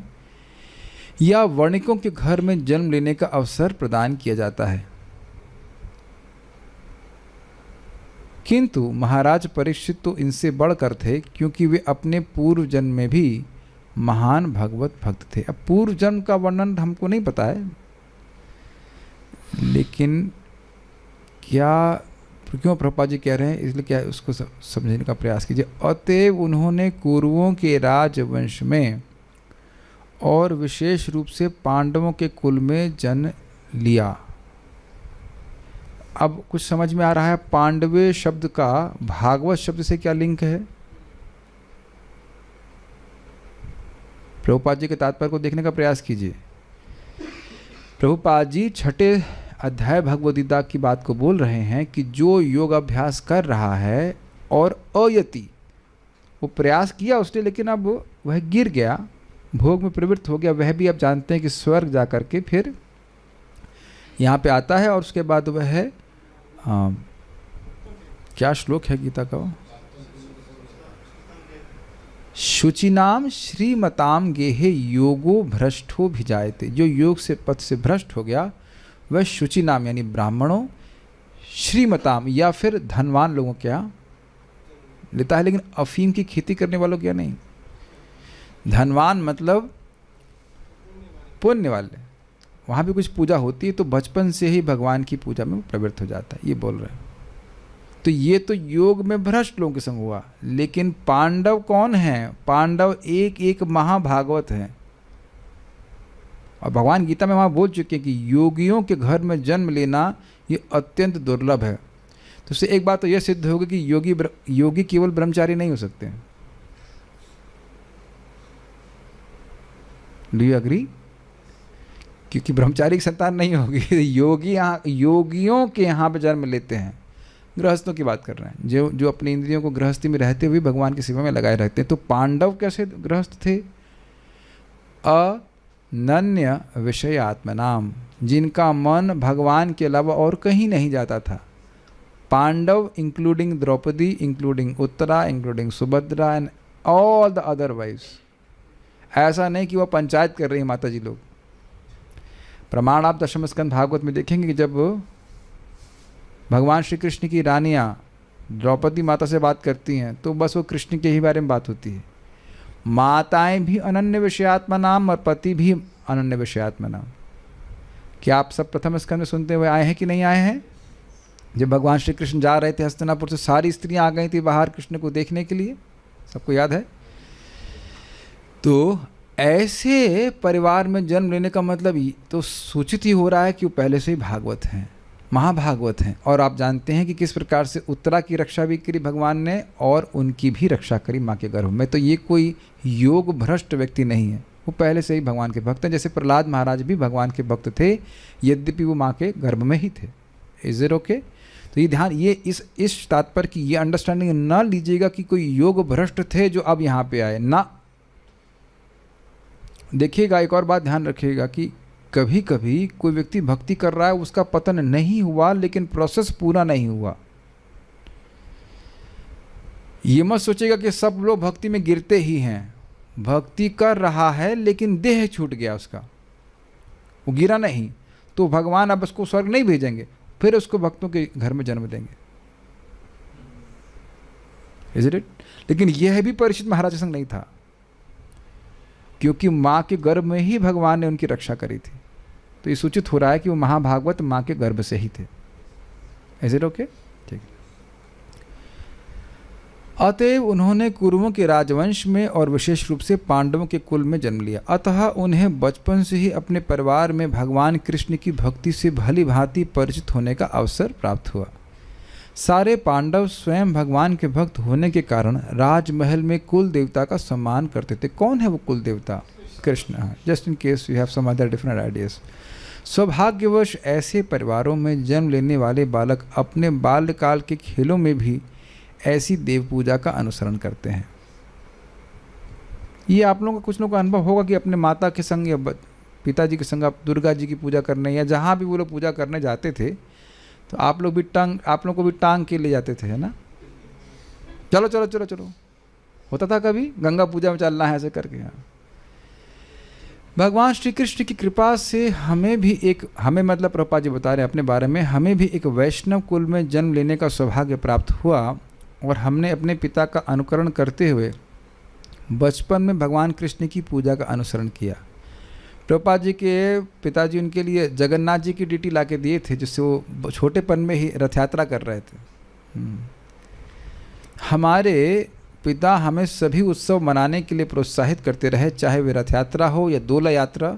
या वणिकों के घर में जन्म लेने का अवसर प्रदान किया जाता है। किंतु महाराज परीक्षित तो इनसे बढ़कर थे, क्योंकि वे अपने पूर्व जन्म में भी महान भगवत भक्त थे। अब पूर्व जन्म का वर्णन हमको नहीं पता है, लेकिन क्यों प्रभुपाद जी कह रहे हैं इसलिए क्या उसको समझने का प्रयास कीजिए। अतएव उन्होंने कौरवों के राजवंश में और विशेष रूप से पांडवों के कुल में जन्म लिया। अब कुछ समझ में आ रहा है पांडवे शब्द का भागवत शब्द से क्या लिंक है? प्रभुपाद जी के तात्पर्य को देखने का प्रयास कीजिए। प्रभुपाद जी छठे अध्याय भगवद गीता की बात को बोल रहे हैं कि जो योग अभ्यास कर रहा है और अयति, वो प्रयास किया उसने लेकिन अब वह गिर गया, भोग में प्रवृत्त हो गया, वह भी अब जानते हैं कि स्वर्ग जा करके फिर यहाँ पे आता है। और उसके बाद वह क्या श्लोक है गीता का? शुचिनाम श्रीमताम गेहे योगो भ्रष्टो भिजायते। जो योग से पथ से भ्रष्ट हो गया वह शुचि नाम यानी ब्राह्मणों, श्रीमताम या फिर धनवान लोगों क्या लेता है, लेकिन अफीम की खेती करने वालों क्या नहीं। धनवान मतलब पुण्य वाले, वहाँ भी कुछ पूजा होती है तो बचपन से ही भगवान की पूजा में प्रवृत्त हो जाता है, ये बोल रहे हैं। तो ये तो योग में भ्रष्ट लोगों के संग हुआ, लेकिन पांडव कौन हैं? पांडव एक एक महाभागवत हैं। और भगवान गीता में वहाँ बोल चुके हैं कि योगियों के घर में जन्म लेना ये अत्यंत दुर्लभ है। तो उससे एक बात तो यह सिद्ध होगी कि योगी केवल ब्रह्मचारी नहीं हो सकते। Do you agree? क्योंकि ब्रह्मचारी की संतान नहीं होगी। योगी यहाँ योगियों के यहाँ पे जन्म लेते हैं, गृहस्थों की बात कर रहे हैं, जो जो अपनी इंद्रियों को गृहस्थी में रहते हुए भगवान की सेवा में लगाए रहते हैं। तो पांडव कैसे गृहस्थ थे? अनन्य विषयात्मनाम, जिनका मन भगवान के अलावा और कहीं नहीं जाता था। Pandava including Draupadi, including Uttara, including Subhadra and all the other wifes. ऐसा नहीं कि वह पंचायत कर रही है माता जी लोग। प्रमाण आप दशम स्कंद भागवत में देखेंगे कि जब भगवान श्री कृष्ण की रानियाँ द्रौपदी माता से बात करती हैं तो बस वो कृष्ण के ही बारे में बात होती है। माताएं भी अनन्य विषयात्मा नाम और पति भी अनन्य विषयात्मा नाम। क्या आप सब प्रथम स्कंद में सुनते हुए आए हैं कि नहीं आए हैं? जब भगवान श्री कृष्ण जा रहे थे हस्तिनापुर से, सारी स्त्रियां आ गई थी बाहर कृष्ण को देखने के लिए, सबको याद है? तो ऐसे परिवार में जन्म लेने का मतलब तो सूचित ही हो रहा है कि वो पहले से ही भागवत हैं, महाभागवत हैं। और आप जानते हैं कि किस प्रकार से उत्तरा की रक्षा भी करी भगवान ने और उनकी भी रक्षा करी माँ के गर्भ में। तो ये कोई योग भ्रष्ट व्यक्ति नहीं है, वो पहले से ही भगवान के भक्त हैं। जैसे प्रहलाद महाराज भी भगवान के भक्त थे, यद्यपि वो माँ के गर्भ में ही थे। Is it okay? तो ये ध्यान, ये इस तात्पर्य की ये अंडरस्टैंडिंग ना लीजिएगा कि कोई योग भ्रष्ट थे जो अब यहाँ पे आए ना। देखिएगा, एक और बात ध्यान रखिएगा कि कभी कभी कोई व्यक्ति भक्ति कर रहा है, उसका पतन नहीं हुआ लेकिन प्रोसेस पूरा नहीं हुआ। ये मत सोचेगा कि सब लोग भक्ति में गिरते ही हैं। भक्ति कर रहा है लेकिन देह छूट गया उसका, वो गिरा नहीं, तो भगवान अब उसको स्वर्ग नहीं भेजेंगे, फिर उसको भक्तों के घर में जन्म देंगे। Is it? लेकिन यह भी परीक्षित महाराज के संग नहीं था, क्योंकि माँ के गर्भ में ही भगवान ने उनकी रक्षा करी थी। तो ये सूचित हो रहा है कि वो महाभागवत माँ के गर्भ से ही थे। Is it okay? ठीक। अतएव उन्होंने कुरुओं के राजवंश में और विशेष रूप से पांडवों के कुल में जन्म लिया। अतः उन्हें बचपन से ही अपने परिवार में भगवान कृष्ण की भक्ति से भली भांति परिचित होने का अवसर प्राप्त हुआ। सारे पांडव स्वयं भगवान के भक्त होने के कारण राजमहल में कुल देवता का सम्मान करते थे। कौन है वो कुल देवता? Krishna. Just in case you have some other different ideas. सौभाग्यवश ऐसे परिवारों में जन्म लेने वाले बालक अपने बाल्यकाल के खेलों में भी ऐसी देव पूजा का अनुसरण करते हैं। ये आप लोगों का कुछ लोगों का अनुभव होगा कि अपने माता के संग या पिताजी के संग आप दुर्गा जी की पूजा करने या जहाँ भी वो लोग पूजा करने जाते थे तो आप लोग को भी टांग के ले जाते थे, है ना? चलो चलो चलो चलो, होता था कभी गंगा पूजा में चलना है ऐसे करके। हाँ, भगवान श्री कृष्ण की कृपा से हमें मतलब प्रभुपाद जी बता रहे हैं अपने बारे में, हमें भी एक वैष्णव कुल में जन्म लेने का सौभाग्य प्राप्त हुआ और हमने अपने पिता का अनुकरण करते हुए बचपन में भगवान कृष्ण की पूजा का अनुसरण किया। प्रभुपाद जी के पिताजी उनके लिए जगन्नाथ जी की डीटी ला के दिए थे, जिससे वो छोटेपन में ही रथ यात्रा कर रहे थे। हमारे पिता हमें सभी उत्सव मनाने के लिए प्रोत्साहित करते रहे, चाहे वे रथ यात्रा हो या दोला यात्रा,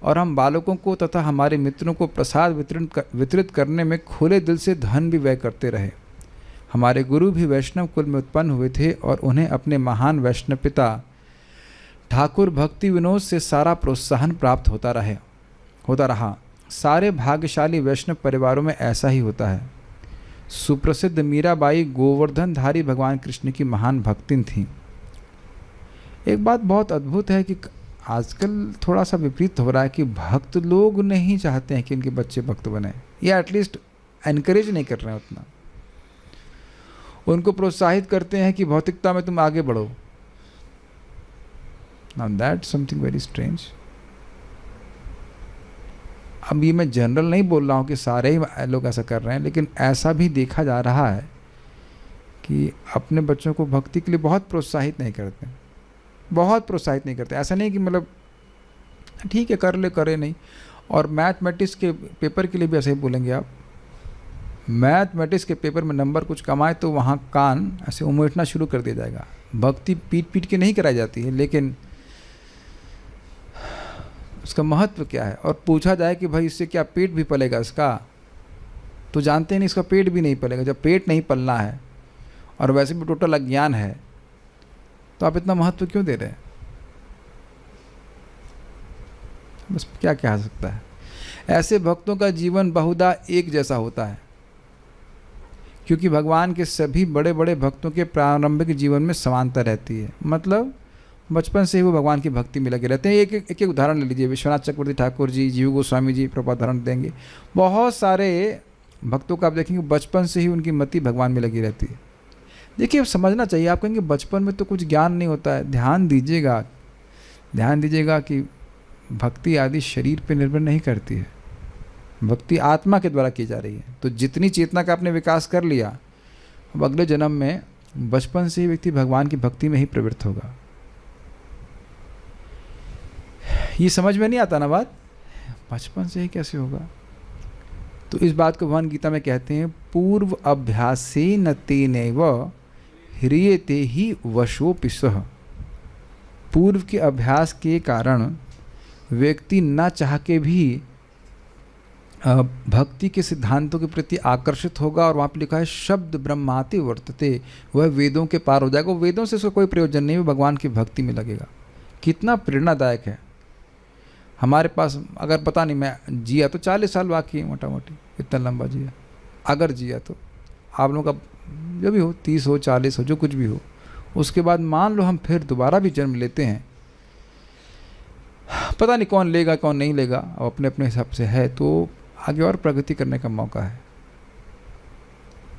और हम बालकों को तथा हमारे मित्रों को प्रसाद वितरित करने में खुले दिल से धन भी व्यय करते रहे। हमारे गुरु भी वैष्णव कुल में उत्पन्न हुए थे और उन्हें अपने महान वैष्णव पिता ठाकुर भक्ति विनोद से सारा प्रोत्साहन प्राप्त होता रहा। सारे भाग्यशाली वैष्णव परिवारों में ऐसा ही होता है। सुप्रसिद्ध मीराबाई गोवर्धनधारी भगवान कृष्ण की महान भक्तिन थीं। एक बात बहुत अद्भुत है कि आजकल थोड़ा सा विपरीत हो रहा है कि भक्त लोग नहीं चाहते हैं कि इनके बच्चे भक्त बने, या एटलीस्ट एनकरेज नहीं कर रहे हैं उतना। उनको प्रोत्साहित करते हैं कि भौतिकता में तुम आगे बढ़ो। Now that's something very strange. अब ये मैं जनरल नहीं बोल रहा हूँ कि सारे ही लोग ऐसा कर रहे हैं, लेकिन ऐसा भी देखा जा रहा है कि अपने बच्चों को भक्ति के लिए बहुत प्रोत्साहित नहीं करते। ऐसा नहीं कि मतलब ठीक है कर ले, करे नहीं। और मैथमेटिक्स के पेपर के लिए भी ऐसे ही बोलेंगे आप। मैथमेटिक्स के पेपर में नंबर कुछ कमाए तो वहाँ कान ऐसे उमेटना शुरू कर दिया जाएगा। भक्ति पीट के नहीं कराई जाती है, लेकिन उसका महत्व क्या है। और पूछा जाए कि भाई इससे क्या पेट भी पलेगा इसका, तो जानते नहीं इसका पेट भी नहीं पलेगा। जब पेट नहीं पलना है और वैसे भी टोटल अज्ञान है, तो आप इतना महत्व क्यों दे रहे हैं? बस क्या कह सकता है। ऐसे भक्तों का जीवन बहुधा एक जैसा होता है, क्योंकि भगवान के सभी बड़े बड़े भक्तों के प्रारंभिक जीवन में समानता रहती है, मतलब बचपन से ही वो भगवान की भक्ति में लगे रहते हैं। एक उदाहरण ले लीजिए, विश्वनाथ चक्रवर्ती ठाकुर जी, जीव गोस्वामी जी, प्रभुपाद उदाहरण देंगे। बहुत सारे भक्तों का आप देखेंगे बचपन से ही उनकी मति भगवान में लगी रहती है। देखिए समझना चाहिए, आप कहेंगे बचपन में तो कुछ ज्ञान नहीं होता है, ध्यान दीजिएगा कि भक्ति आदि शरीर पे निर्भर नहीं करती है, भक्ति आत्मा के द्वारा की जा रही है। तो जितनी चेतना का आपने विकास कर लिया, अब अगले जन्म में बचपन से ही व्यक्ति भगवान की भक्ति में ही प्रवृत्त होगा। ये समझ में नहीं आता ना बात, बचपन से ही कैसे होगा? तो इस बात को भगवान गीता में कहते हैं, पूर्व अभ्यासे न तेनैव ह्रियते ही वशोऽपि सः। पूर्व के अभ्यास के कारण व्यक्ति न चाह के भी भक्ति के सिद्धांतों के प्रति आकर्षित होगा। और वहाँ पर लिखा है शब्द ब्रह्माति वर्तते, वह वेदों के पार हो जाएगा। वेदों से उसको कोई प्रयोजन नहीं, वो भगवान की भक्ति में लगेगा। कितना प्रेरणादायक है। हमारे पास अगर पता नहीं मैं जिया तो 40 साल बाकी है, मोटा मोटी इतना लंबा जिया, अगर जिया तो आप लोगों का जो भी हो 30 हो 40 हो जो कुछ भी हो, उसके बाद मान लो हम फिर दोबारा भी जन्म लेते हैं, पता नहीं कौन लेगा कौन नहीं लेगा, अब अपने अपने हिसाब से है, तो आगे और प्रगति करने का मौका है।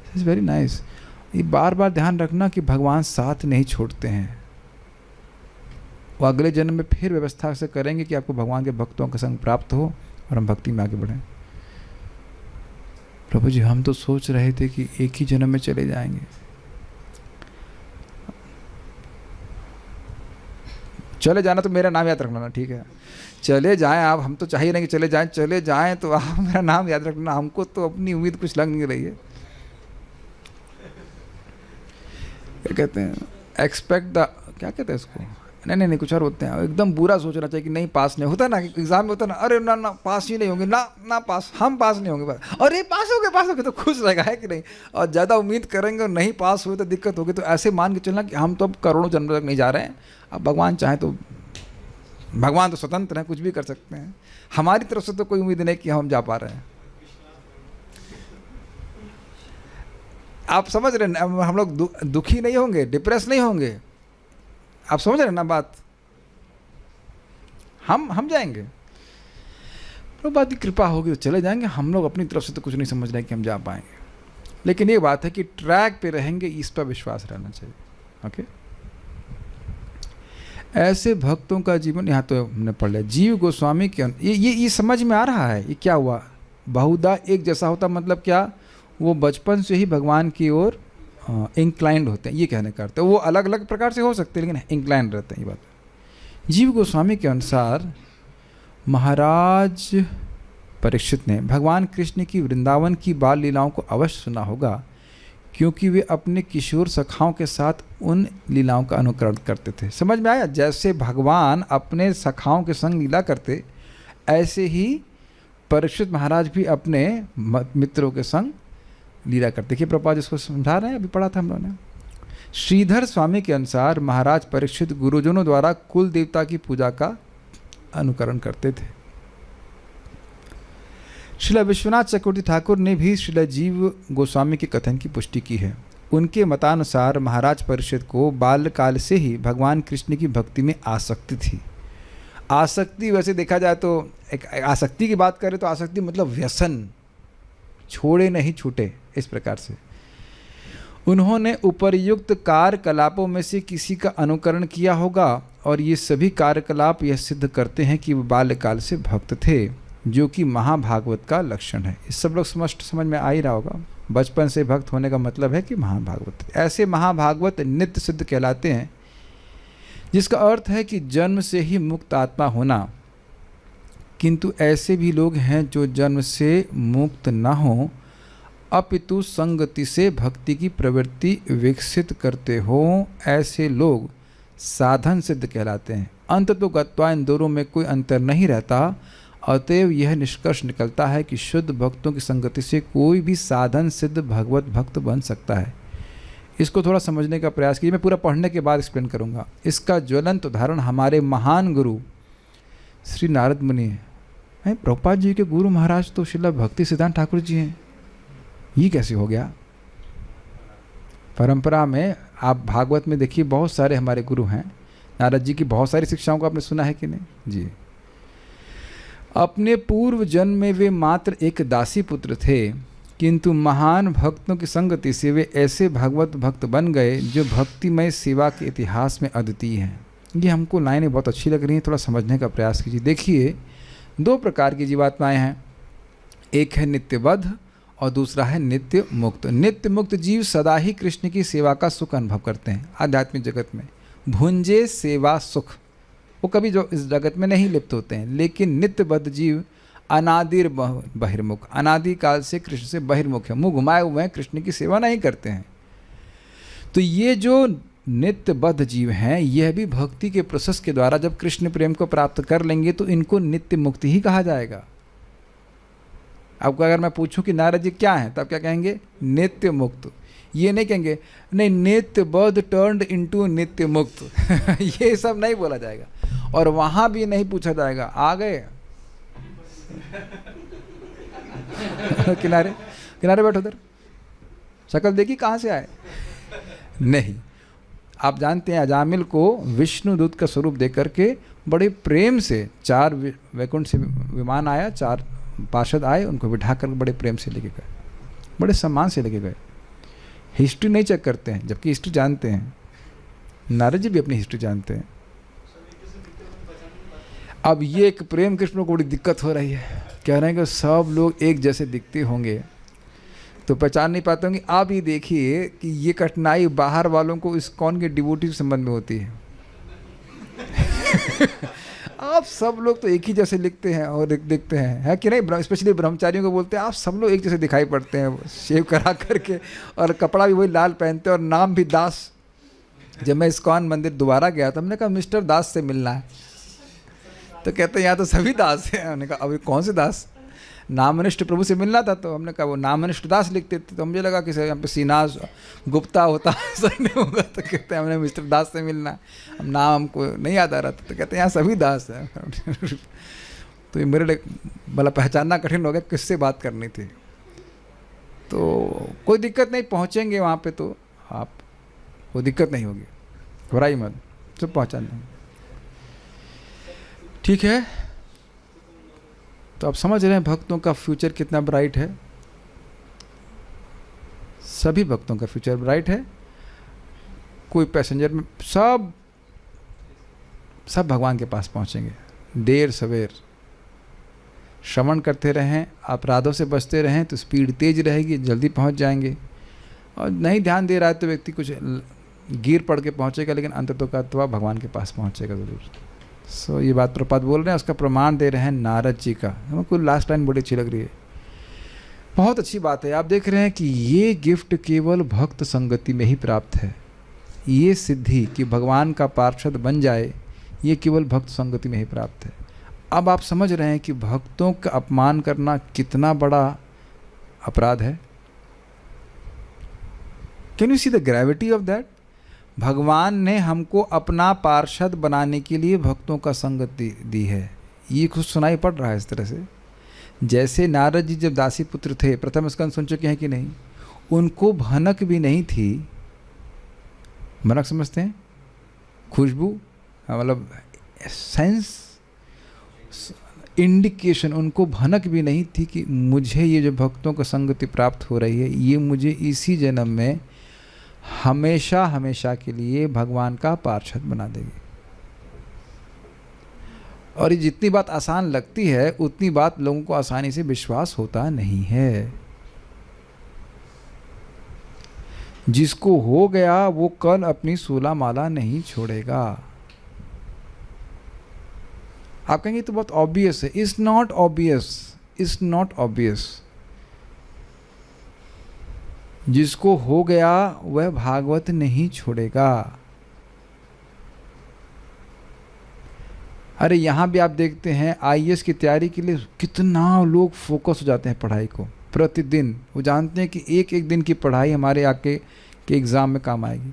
It's very nice. ये बार बार ध्यान रखना कि भगवान साथ नहीं छोड़ते हैं, वो अगले जन्म में फिर व्यवस्था से करेंगे कि आपको भगवान के भक्तों का संग प्राप्त हो और हम भक्ति में आगे बढ़ें। प्रभु जी हम तो सोच रहे थे कि एक ही जन्म में चले जाएंगे, चले जाना तो मेरा नाम याद रखना ना, ठीक है? चले जाएं आप, हम तो चाहिए नहीं कि चले जाएं तो आप मेरा नाम याद रखना, हमको तो अपनी उम्मीद कुछ लग नहीं रही है। क्या कहते हैं, एक्सपेक्ट द, क्या कहते हैं इसको, नहीं कुछ और होते हैं। एकदम बुरा सोचना चाहिए कि नहीं पास नहीं होता ना, एग्जाम में होता ना, अरे ना पास ही नहीं होंगे, ना पास, हम पास नहीं होंगे, अरे पास हो गए तो खुश रहेगा, है कि नहीं? और ज़्यादा उम्मीद करेंगे और नहीं पास हुए तो दिक्कत होगी। तो ऐसे मान के चलना कि हम तो अब करोड़ों जन्म तक नहीं जा रहे हैं, अब भगवान चाहे तो, भगवान तो स्वतंत्र हैं, कुछ भी कर सकते हैं, हमारी तरफ से तो कोई उम्मीद नहीं कि हम जा पा रहे हैं। आप समझ रहे हैं, हम लोग दुखी नहीं होंगे, डिप्रेस नहीं होंगे, आप समझ रहे हैं ना बात? हम जाएंगे, प्रभुपाद की कृपा होगी तो चले जाएंगे। हम लोग अपनी तरफ से तो कुछ नहीं समझ रहे कि हम जा पाएंगे, लेकिन ये बात है कि ट्रैक पे रहेंगे, इस पर विश्वास रहना चाहिए। ओके, ऐसे भक्तों का जीवन, यहाँ तो हमने पढ़ लिया जीव गोस्वामी के, ये समझ में आ रहा है। ये क्या हुआ, बहुधा एक जैसा होता मतलब क्या, वो बचपन से ही भगवान की ओर इंक्लाइंड होते हैं, ये कहने का अर्थ है। वो अलग अलग प्रकार से हो सकते हैं लेकिन इंक्लाइंड रहते हैं, ये बात। जीव गोस्वामी के अनुसार महाराज परीक्षित ने भगवान कृष्ण की वृंदावन की बाल लीलाओं को अवश्य सुना होगा, क्योंकि वे अपने किशोर सखाओं के साथ उन लीलाओं का अनुकरण करते थे। समझ में आया? जैसे भगवान अपने सखाओं के संग लीला करते, ऐसे ही परीक्षित महाराज भी अपने मित्रों के संग लीला करते। देखिए प्रभुपाद इसको समझा रहे हैं, अभी पढ़ा था हम लोगों ने। श्रीधर स्वामी के अनुसार महाराज परीक्षित गुरुजनों द्वारा कुल देवता की पूजा का अनुकरण करते थे। श्रील विश्वनाथ चक्रवर्ती ठाकुर ने भी श्रील जीव गोस्वामी के कथन की पुष्टि की है। उनके मतानुसार महाराज परीक्षित को बाल्यकाल से ही भगवान कृष्ण की भक्ति में आसक्ति थी। आसक्ति वैसे देखा जाए तो, एक आसक्ति की बात करें तो आसक्ति मतलब व्यसन, छोड़े नहीं छूटे, इस प्रकार से। उन्होंने उपर्युक्त कार्यकलापों में से किसी का अनुकरण किया होगा, और ये सभी कार्यकलाप यह सिद्ध करते हैं कि वे बाल्यकाल से भक्त थे, जो कि महाभागवत का लक्षण है। इस सब लोग स्पष्ट समझ में आ ही रहा होगा, बचपन से भक्त होने का मतलब है कि महाभागवत। ऐसे महाभागवत नित्य सिद्ध कहलाते हैं, जिसका अर्थ है कि जन्म से ही मुक्त आत्मा होना। किंतु ऐसे भी लोग हैं जो जन्म से मुक्त न हो, अपितु संगति से भक्ति की प्रवृत्ति विकसित करते हों। ऐसे लोग साधन सिद्ध कहलाते हैं। अंततो गत्वा इन दोनों में कोई अंतर नहीं रहता। अतएव यह निष्कर्ष निकलता है कि शुद्ध भक्तों की संगति से कोई भी साधन सिद्ध भगवत भक्त बन सकता है। इसको थोड़ा समझने का प्रयास कीजिए, मैं पूरा पढ़ने के बाद एक्सप्लेन करूँगा। इसका ज्वलंत उदाहरण हमारे महान गुरु श्री नारद मुनि हैं। प्रभुपाद जी के गुरु महाराज तो श्रील भक्ति सिद्धांत ठाकुर जी हैं। ये कैसे हो गया? परंपरा में आप भागवत में देखिए, बहुत सारे हमारे गुरु हैं। नारद जी की बहुत सारी शिक्षाओं को आपने सुना है कि नहीं जी। अपने पूर्व जन्म में वे मात्र एक दासी पुत्र थे, किंतु महान भक्तों की संगति से वे ऐसे भागवत भक्त बन गए जो भक्तिमय सेवा के इतिहास में अद्वितीय हैं। ये हमको लाइनें बहुत अच्छी लग रही हैं, थोड़ा समझने का प्रयास कीजिए। देखिए, दो प्रकार की जीवात्माएं हैं, एक है नित्यबद्ध और दूसरा है नित्य मुक्त। नित्य मुक्त जीव सदा ही कृष्ण की सेवा का सुख अनुभव करते हैं आध्यात्मिक जगत में। भुंजे सेवा सुख, वो कभी जो इस जगत में नहीं लिप्त होते हैं। लेकिन नित्यबद्ध जीव अनादिर बहिर्मुख, अनादि काल से कृष्ण से बहिर्मुख है, मुंह घुमाए हुए हैं, कृष्ण की सेवा नहीं करते हैं। तो ये जो नित्यबद्ध जीव हैं, यह भी भक्ति के प्रोसेस के द्वारा जब कृष्ण प्रेम को प्राप्त कर लेंगे तो इनको नित्य मुक्ति ही कहा जाएगा। आपको अगर मैं पूछूं कि नारद जी क्या हैं, तो आप क्या कहेंगे? नित्य मुक्त। ये नहीं कहेंगे नहीं नित्य बद्ध टर्न्ड इनटू नित्य मुक्त ये सब नहीं बोला जाएगा। और वहां भी नहीं पूछा जाएगा आ गए किनारे किनारे बैठो, उधर शक्ल देखी कहाँ से आए। नहीं, आप जानते हैं अजामिल को विष्णु दूत का स्वरूप दे करके बड़े प्रेम से 4 वैकुंठ से विमान आया, 4 पार्षद आए, उनको बिठा कर बड़े प्रेम से लेके गए, बड़े सम्मान से लेके गए। हिस्ट्री नहीं चेक करते हैं, जबकि हिस्ट्री जानते हैं। नारद जी भी अपनी हिस्ट्री जानते हैं। अब ये एक प्रेम कृष्ण को बड़ी दिक्कत हो रही है, कह रहे हैं कि सब लोग एक जैसे दिखते होंगे तो पहचान नहीं पाते होंगे। आप ये देखिए कि ये कठिनाई बाहर वालों को इस्कॉन के डिवोटी संबंध में होती है आप सब लोग तो एक ही जैसे लिखते हैं और दिखते हैं, है कि नहीं? स्पेशली ब्रह्मचारियों को बोलते हैं आप सब लोग एक जैसे दिखाई पड़ते हैं, शेव करा करके, और कपड़ा भी वही लाल पहनते हैं और नाम भी दास। जब मैं इस्कॉन मंदिर दोबारा गया तो हमने कहा मिस्टर दास से मिलना है, तो कहते हैं यहाँ तो सभी दास हैं। हमने कहा अभी कौन से दास? नामनिष्ठ प्रभु से मिलना था, तो हमने कहा वो नामनिष्ठ दास लिखते थे, तो मुझे लगा कि यहाँ पे सीनास गुप्ता होता ऐसा नहीं होगा। तो कहते हैं हमने मिस्टर दास से मिलना है, हम नाम हमको नहीं याद आ रहा था, तो कहते हैं यहाँ सभी दास हैं तो ये मेरे लिए भला पहचानना कठिन हो गया किससे बात करनी थी। तो कोई दिक्कत नहीं, पहुँचेंगे वहाँ पर तो आप, कोई दिक्कत नहीं होगी, घबराई मत, सब पहुँचा देंगे, ठीक है? तो आप समझ रहे हैं भक्तों का फ्यूचर कितना ब्राइट है। सभी भक्तों का फ्यूचर ब्राइट है। कोई पैसेंजर में सब भगवान के पास पहुंचेंगे। देर सवेर श्रवण करते रहें, अपराधों से बचते रहें तो स्पीड तेज रहेगी, जल्दी पहुंच जाएंगे। और नहीं ध्यान दे रहा है तो व्यक्ति कुछ गिर पड़ के पहुंचेगा, लेकिन अंततः भगवान के पास पहुंचेगा ज़रूर। सो ये बात प्रपात बोल रहे हैं, उसका प्रमाण दे रहे हैं नारद जी का। हमको लास्ट लाइन बड़ी अच्छी लग रही है, बहुत अच्छी बात है। आप देख रहे हैं कि ये गिफ्ट केवल भक्त संगति में ही प्राप्त है। ये सिद्धि कि भगवान का पार्षद बन जाए, ये केवल भक्त संगति में ही प्राप्त है। अब आप समझ रहे हैं कि भक्तों का अपमान करना कितना बड़ा अपराध है। Can you see the gravity of that? भगवान ने हमको अपना पार्षद बनाने के लिए भक्तों का संगत दी है। ये कुछ सुनाई पड़ रहा है इस तरह से। जैसे नारद जी जब दासी पुत्र थे, प्रथम स्कंद सुन चुके हैं कि नहीं? उनको भनक भी नहीं थी। भनक समझते हैं? खुशबू, मतलब सेंस, इंडिकेशन। उनको भनक भी नहीं थी कि मुझे ये जो भक्तों का संगति प्राप्त हो रही है, ये मुझे इसी जन्म में हमेशा हमेशा के लिए भगवान का पार्षद बना देगी। और ये जितनी बात आसान लगती है, उतनी बात लोगों को आसानी से विश्वास होता नहीं है। जिसको हो गया वो कल अपनी 16 माला नहीं छोड़ेगा। आप कहेंगे तो बहुत ऑब्वियस है। It's not obvious, it's not obvious. जिसको हो गया वह भागवत नहीं छोड़ेगा। अरे यहाँ भी आप देखते हैं IAS की तैयारी के लिए कितना लोग फोकस हो जाते हैं पढ़ाई को प्रतिदिन। वो जानते हैं कि एक एक दिन की पढ़ाई हमारे आगे के एग्ज़ाम में काम आएगी।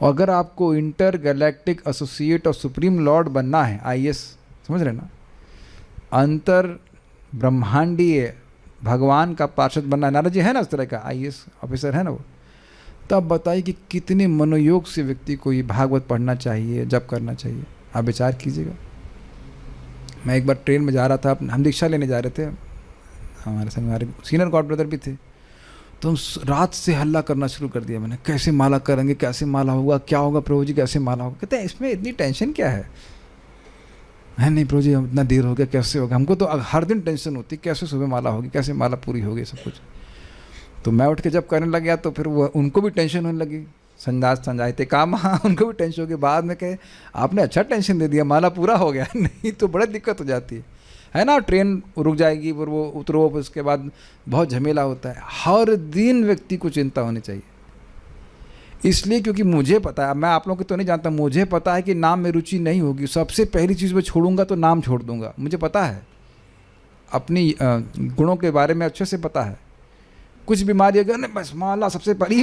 और अगर आपको इंटर गैलेक्टिक एसोसिएट और सुप्रीम लॉर्ड बनना है, IAS समझ रहे ना, अंतर ब्रह्मांडीय भगवान का पार्षद बनना है। नारद जी है ना उस तरह का IAS ऑफिसर है ना वो, तो आप बताइए कि कितने मनोयोग से व्यक्ति को ये भागवत पढ़ना चाहिए, जप करना चाहिए। आप विचार कीजिएगा। मैं एक बार ट्रेन में जा रहा था, हम दीक्षा लेने जा रहे थे, हमारे संग हमारे सीनियर गॉड ब्रदर भी थे। तो हम रात से हल्ला करना शुरू कर दिया मैंने, कैसे माला करेंगे, कैसे माला होगा, क्या होगा प्रभु जी, कैसे माला होगा। कहते हैं इसमें इतनी टेंशन क्या है नहीं प्रभु जी इतना देर हो गया, कैसे होगा। हमको तो हर दिन टेंशन होती, कैसे सुबह माला होगी, कैसे माला पूरी होगी, सब कुछ। तो मैं उठ के जब करने लग गया तो फिर वो उनको भी टेंशन होने लगी, संजाते काम, हाँ उनको भी टेंशन हो गई। बाद में कहे आपने अच्छा टेंशन दे दिया, माला पूरा हो गया। नहीं तो बड़ी दिक्कत हो जाती है ना। ट्रेन रुक जाएगी, फिर वो उतरो, फिर उसके बाद बहुत झमेला होता है। हर दिन व्यक्ति को चिंता होनी चाहिए। इसलिए क्योंकि मुझे पता है, मैं आप लोगों को तो नहीं जानता, मुझे पता है कि नाम में रुचि नहीं होगी। सबसे पहली चीज़ मैं छोड़ूंगा तो नाम छोड़ दूंगा। मुझे पता है, अपनी गुणों के बारे में अच्छे से पता है। कुछ बीमारी अगर नहीं, बस माला सबसे पहली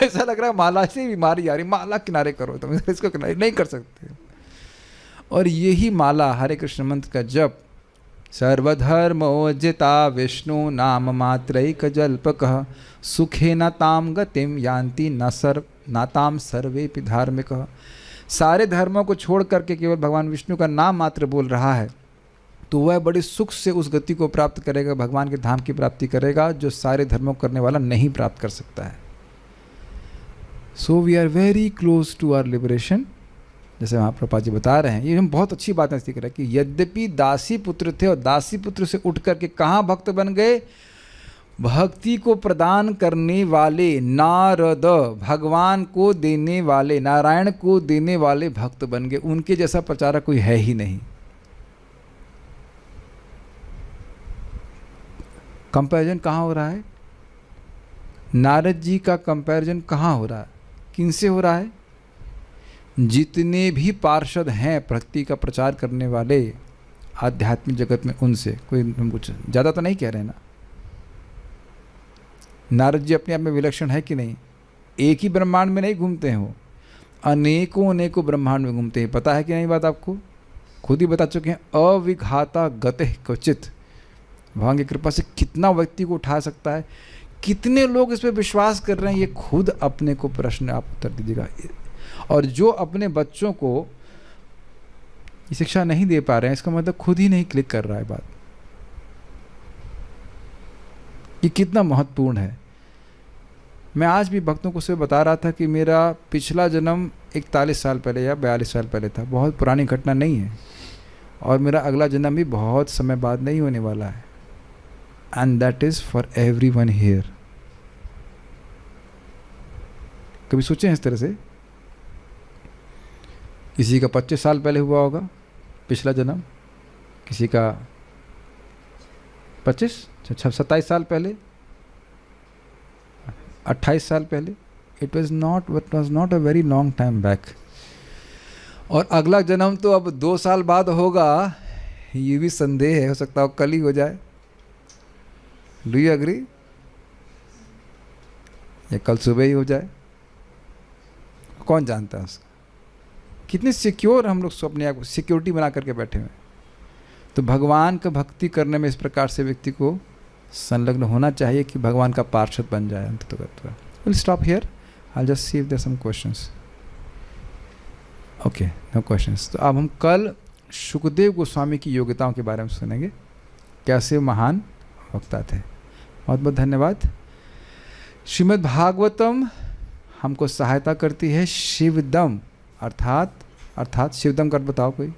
ऐसा लग रहा है माला से ही बीमारी आ रही, माला किनारे करो, तो इसको किनारे नहीं कर सकते। और यही माला हरे कृष्ण मंत्र का जप, सर्वधर्मोज्जिता विष्णु नाम मात्रैक जल्पकः सुखे न ताम गतिम यान्ति न ताम सर्वेपि धार्मिकः। सारे धर्मों को छोड़ करके केवल भगवान विष्णु का नाम मात्र बोल रहा है तो वह बड़े सुख से उस गति को प्राप्त करेगा, भगवान के धाम की प्राप्ति करेगा, जो सारे धर्मों करने वाला नहीं प्राप्त कर सकता है। So we are very close to our liberation. जैसे महाप्रभुपाद जी बता रहे हैं, ये हम बहुत अच्छी बात सीख रहे हैं कि यद्यपि दासी पुत्र थे और दासी पुत्र से उठ करके कहाँ भक्त बन गए, भक्ति को प्रदान करने वाले नारद, भगवान को देने वाले, नारायण को देने वाले भक्त बन गए। उनके जैसा प्रचारक कोई है ही नहीं। कंपैरिजन कहाँ हो रहा है? नारद जी का कंपैरिजन कहाँ हो रहा है, किनसे हो रहा है? जितने भी पार्षद हैं भक्ति का प्रचार करने वाले आध्यात्मिक जगत में, उनसे। कोई हम कुछ ज़्यादा तो नहीं कह रहे हैं ना। नारद जी अपने आप में विलक्षण है कि नहीं? एक ही ब्रह्मांड में नहीं घूमते हैं, वो अनेकों अनेकों ब्रह्मांड में घूमते हैं। पता है कि नहीं बात आपको? खुद ही बता चुके हैं, अविघाता गते क्वचित। भगवान की कृपा से कितना व्यक्ति को उठा सकता है, कितने लोग इस पर विश्वास कर रहे हैं, ये खुद अपने को प्रश्न आप उत्तर दीजिएगा। और जो अपने बच्चों को ये शिक्षा नहीं दे पा रहे हैं, इसका मतलब खुद ही नहीं क्लिक कर रहा है बात। ये कितना महत्वपूर्ण है। मैं आज भी भक्तों को सुबह बता रहा था कि मेरा पिछला जन्म 41 साल पहले या 42 साल पहले था, बहुत पुरानी घटना नहीं है। और मेरा अगला जन्म भी बहुत समय बाद नहीं होने वाला है। And that is for everyone here. कभी सोचें इस तरह से? किसी का 25 साल पहले हुआ होगा पिछला जन्म, किसी का 27 साल पहले, 28 साल पहले। It was not a very long time back. और अगला जन्म तो अब 2 साल बाद होगा, ये भी संदेह है, हो सकता है कल ही हो जाए। Do you agree? या कल सुबह ही हो जाए, कौन जानता है उसका। कितने सिक्योर हम लोग अपने आप को सिक्योरिटी बना करके बैठे हुए। तो भगवान का भक्ति करने में इस प्रकार से व्यक्ति को संलग्न होना चाहिए कि भगवान का पार्षद बन जाए अंततः। Will stop here, I just see if there some questions. Okay, no questions. तो अब हम कल सुखदेव गोस्वामी की योग्यताओं के बारे में सुनेंगे, कैसे महान वक्ता थे। बहुत बहुत धन्यवाद। श्रीमद् भागवतम हमको सहायता करती है शिवदम, अर्थात शिवदम का अर्थ बताओ कोई?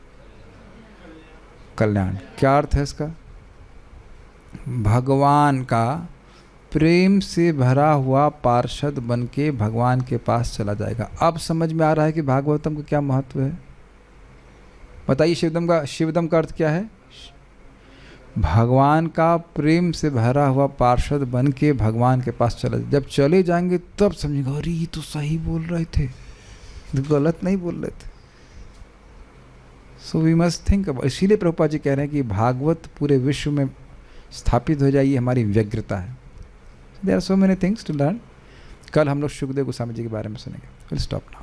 कल्याण। क्या अर्थ है इसका? भगवान का प्रेम से भरा हुआ पार्षद बन के भगवान के पास चला जाएगा। अब समझ में आ रहा है कि भागवतम का क्या महत्व है। बताइए शिवदम का अर्थ क्या है? भगवान का प्रेम से भरा हुआ पार्षद बन के भगवान के पास चला। जब चले जाएंगे तब समझेंगे, अरे ये तो सही बोल रहे थे, गलत नहीं बोल रहे थे। So we must think about. इसीलिए प्रभुपाद जी कह रहे हैं कि भागवत पूरे विश्व में स्थापित हो जाइए, हमारी व्यग्रता है। There are so many things to learn. कल हम लोग सुखदेव गोस्वामी जी के बारे में सुनेंगे। Will stop now.